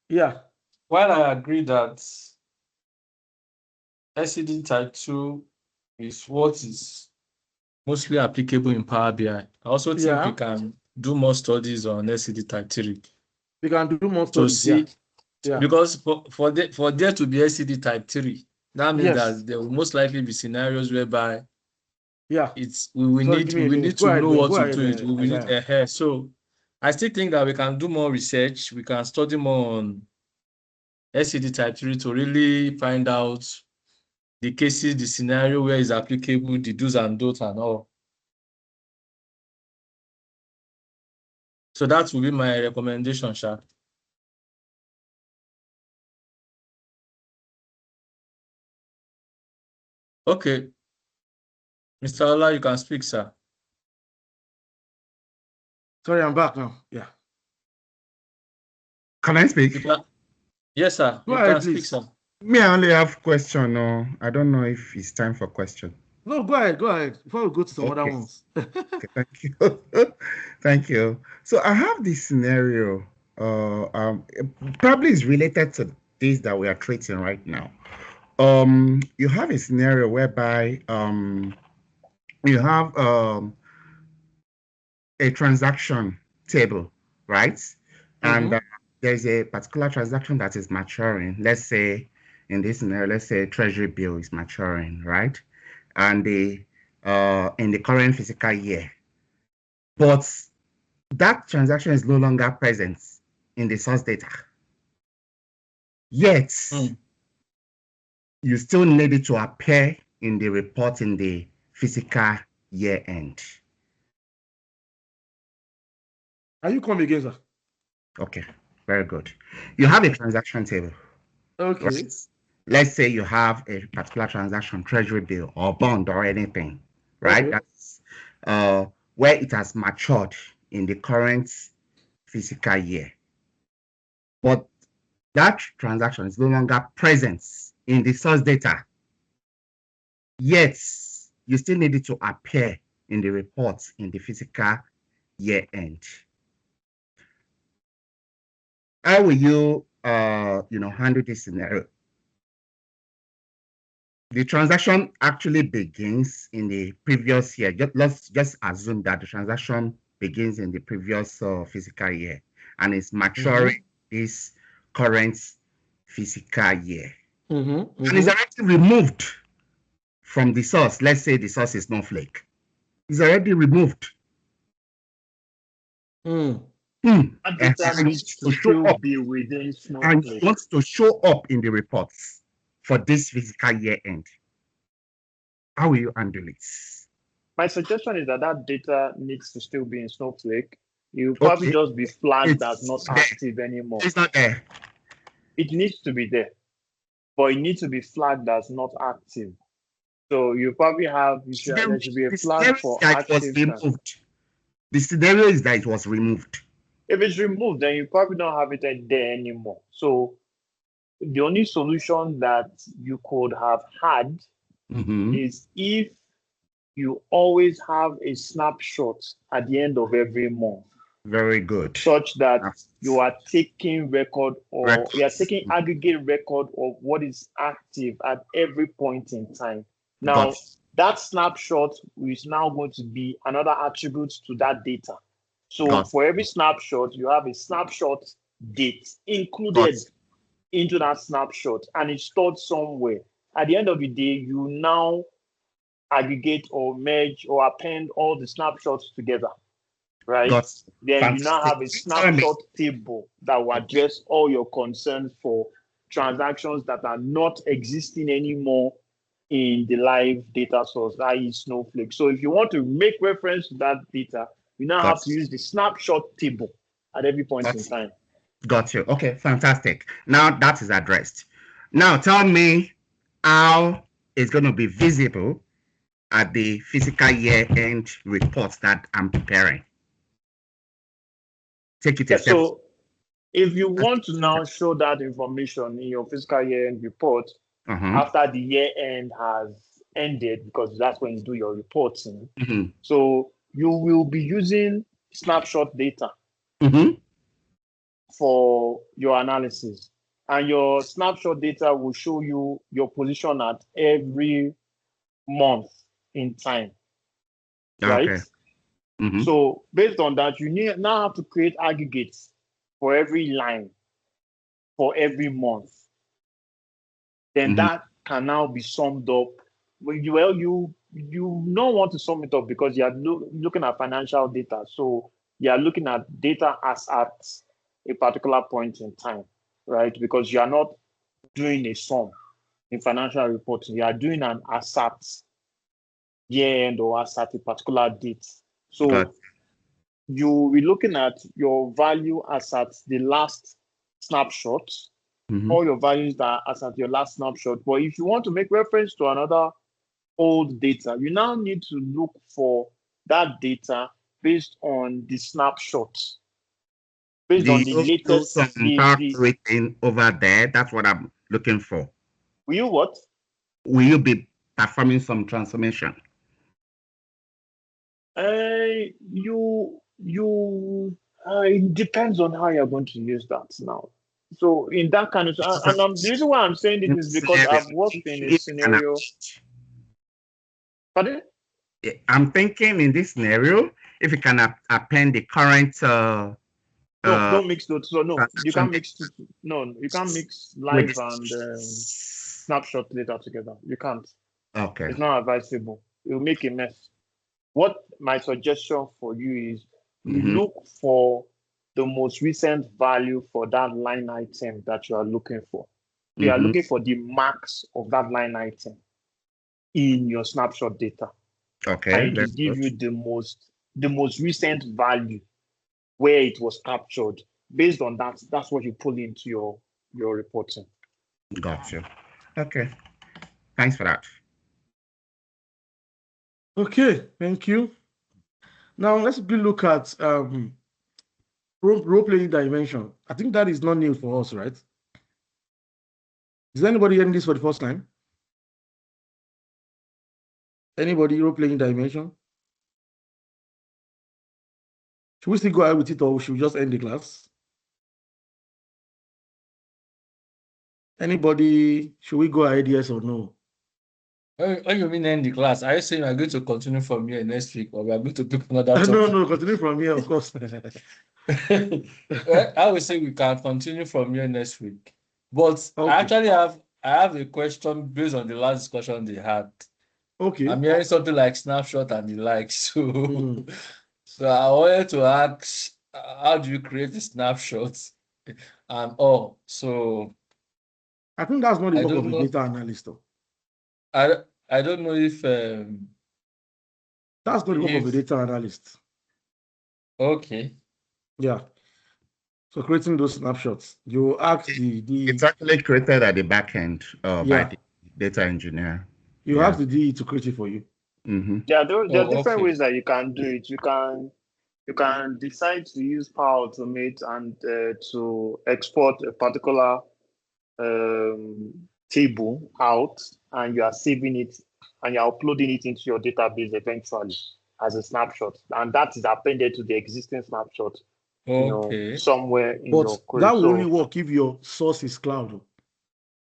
yeah, while I agree that SCD type 2 is what is mostly applicable in Power BI, I also think we can do more studies on SCD type 3. We can do more studies. To see, because for there to be SCD type 3, that means that there will most likely be scenarios whereby we need to know what to do it. We need so I still think that we can do more research. We can study more on SCD type 3 to really find out the cases, the scenario where it's applicable, the do's and don'ts and all. So that will be my recommendation, Sha. Okay. Mr. Ola, you can speak, sir. Sorry, I'm back now. Yeah. Can I speak? Yes, sir. Go ahead, please. Speak, sir. Me, I only have question. No, I don't know if it's time for question. No, go ahead. Before we go to some other ones. Okay, thank you. Thank you. So I have this scenario. Probably is related to this that we are treating right now. You have a scenario whereby you have a transaction table, right? And there's a particular transaction that is maturing. Let's say in this scenario, let's say treasury bill is maturing, right? And in the current fiscal year. But that transaction is no longer present in the source data. Yet, you still need it to appear in the report in the fiscal year end. Are you coming again, sir? Okay, very good. You have a transaction table. Okay. Right? Let's say you have a particular transaction, treasury bill or bond or anything, right? Okay. That's where it has matured in the current fiscal year. But that transaction is no longer present in the source data. Yet, you still need it to appear in the reports in the fiscal year end. How will you, handle this scenario? The transaction actually begins in the previous year. Let's just assume that the transaction begins in the previous fiscal year and is maturing this current fiscal year. And is already removed from the source. Let's say the source is Snowflake. It's already removed. And it needs to still be within Snowflake. And it wants to show up in the reports for this fiscal year end. How will you handle it? My suggestion is that data needs to still be in Snowflake. You probably just be flagged as not active anymore. It's not there. It needs to be there, but it needs to be flagged as not active. So you probably have, there should be a flag for active scan. The scenario is that it was removed. If it's removed, then you probably don't have it there anymore. So the only solution that you could have had is if you always have a snapshot at the end of every month. Very good. Such that you are taking record, or you are taking aggregate record of what is active at every point in time. Now, that snapshot is now going to be another attribute to that data. So for every snapshot, you have a snapshot date included into that snapshot, and it's stored somewhere. At the end of the day, you now aggregate or merge or append all the snapshots together, right? Then you now have a snapshot table that will address all your concerns for transactions that are not existing anymore in the live data source, i.e. Snowflake. So if you want to make reference to that data, you now have to use the snapshot table at every point in time. Got you. Okay, fantastic. Now that is addressed. Now tell me how it's going to be visible at the physical year-end reports that I'm preparing. Take it a step. So if you want to now show that information in your fiscal year-end report, after the year-end has ended, because that's when you do your reporting, so you will be using snapshot data for your analysis. And your snapshot data will show you your position at every month in time, right? So based on that, you now have to create aggregates for every line, for every month. Then that can now be summed up. Well, you don't want to sum it up because you are looking at financial data. So you are looking at data as at a particular point in time, right? Because you are not doing a sum in financial reporting. You are doing an as at year-end or as at a particular date. So you'll be looking at your value as at the last snapshot, all your values that are as at your last snapshot. But if you want to make reference to another old data, you now need to look for that data based on the snapshots, based on the latest. Written over there, that's what I'm looking for. Will you what? Will you be performing some transformation? It depends on how you're going to use that now. So in that kind of, and the reason why I'm saying this is because I've worked in a scenario. Pardon? I'm thinking in this scenario, if you can append the current. No, don't mix those. So no, you can't mix. No, you can't mix live and snapshot data together. You can't. Okay. It's not advisable. It will make a mess. What my suggestion for you is you look for the most recent value for that line item that you are looking for. You are looking for the max of that line item in your snapshot data. Okay. And it will give you the most recent value where it was captured. Based on that, that's what you pull into your reporting. Gotcha. Okay. Thanks for that. Okay, thank you. Now let's look at role-playing dimension. I think that is not new for us, right? Is anybody hearing this for the first time? Anybody role-playing dimension? Should we still go ahead with it or should we just end the class? Anybody, should we go ahead, yes or no? When you mean end the class, are you saying we're going to continue from here next week or we are going to pick another topic? No, continue from here, of course. Well, I would say we can continue from here next week. But okay. I have a question based on the last discussion they had. Okay. I'm hearing something like snapshot and the like. So, so I wanted to ask, how do you create the snapshots and all? So I think that's not the work of a data analyst, though. I don't know if that's not the work of a data analyst. Okay. Yeah. So creating those snapshots, you ask the it's actually created at the back end by the data engineer. You have the DE to create it for you. Yeah, there are different okay. ways that you can do it. You can decide to use Power Automate and to export a particular table out, and you are saving it and you're uploading it into your database eventually as a snapshot, and that is appended to the existing snapshot. Okay. Somewhere in But your query. that will only work if your source is cloud.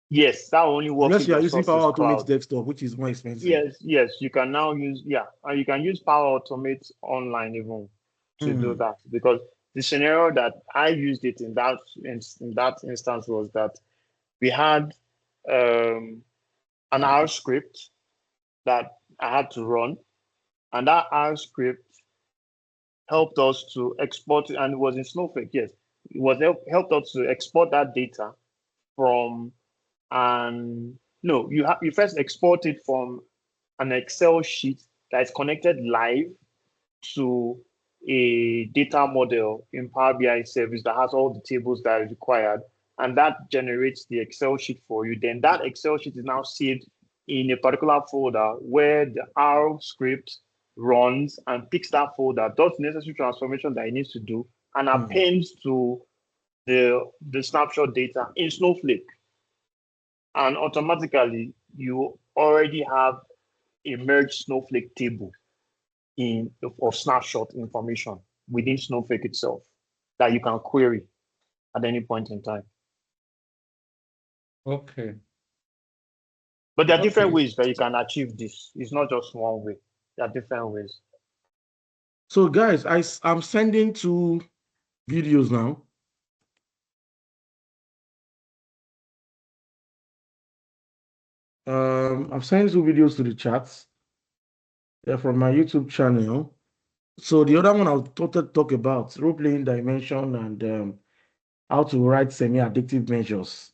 Yes, that only works Unless if you are your using source is Power Automate cloud. desktop, which is more expensive. Yes, you can now use and you can use Power Automate online even to do that, because the scenario that I used it in that instance was that we had an R script that I had to run, and that R script helped us to export, and it was in Snowflake. Yes, it was helped us to export that data from you first export it from an Excel sheet that is connected live to a data model in Power BI service that has all the tables that are required, and that generates the Excel sheet for you. Then that Excel sheet is now saved in a particular folder where the R script runs and picks that folder, does the necessary transformation that it needs to do, and appends to the snapshot data in Snowflake. And automatically, you already have a merged Snowflake table of snapshot information within Snowflake itself that you can query at any point in time. Okay. But there are different ways that you can achieve this. It's not just one way. There are different ways. So guys, I'm sending 2 videos now. I'm sending 2 videos to the chats. They're from my YouTube channel. So the other one I'll talk about role-playing dimension and how to write semi-addictive measures.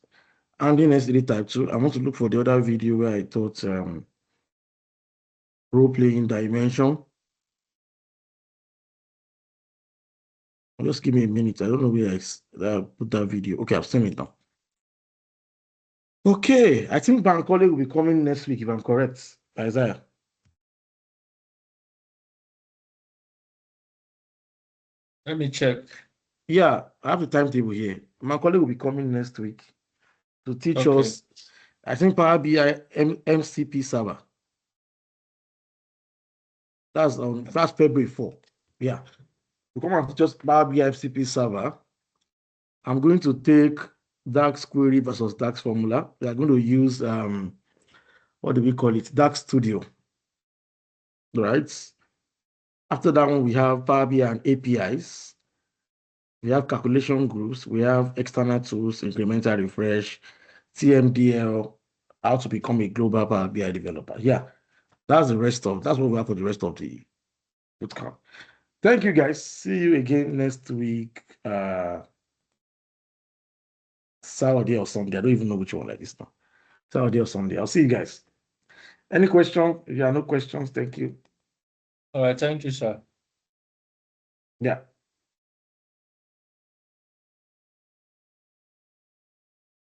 And in SCD type 2, I want to look for the other video where I taught role-playing dimension. Just give me a minute. I don't know where I put that video. Okay, I've seen it now. Okay, I think Bankole will be coming next week, if I'm correct, Isaiah. Let me check. Yeah, I have the timetable here. Bankole will be coming next week to teach us, I think, Power BI MCP server. That's February 4. Yeah. We come and teach us Power BI MCP server. I'm going to take DAX query versus DAX formula. We are going to use what do we call it? DAX Studio. Right? After that one, we have Power BI and APIs. We have calculation groups. We have external tools, incremental refresh, TMDL, how to become a global Power BI developer. Yeah, that's what we have for the rest of the bootcamp. Thank you, guys. See you again next week. Saturday or Sunday. I don't even know which one like this now. Saturday or Sunday. I'll see you guys. Any question? If you have no questions, thank you. All right. Thank you, sir. Yeah.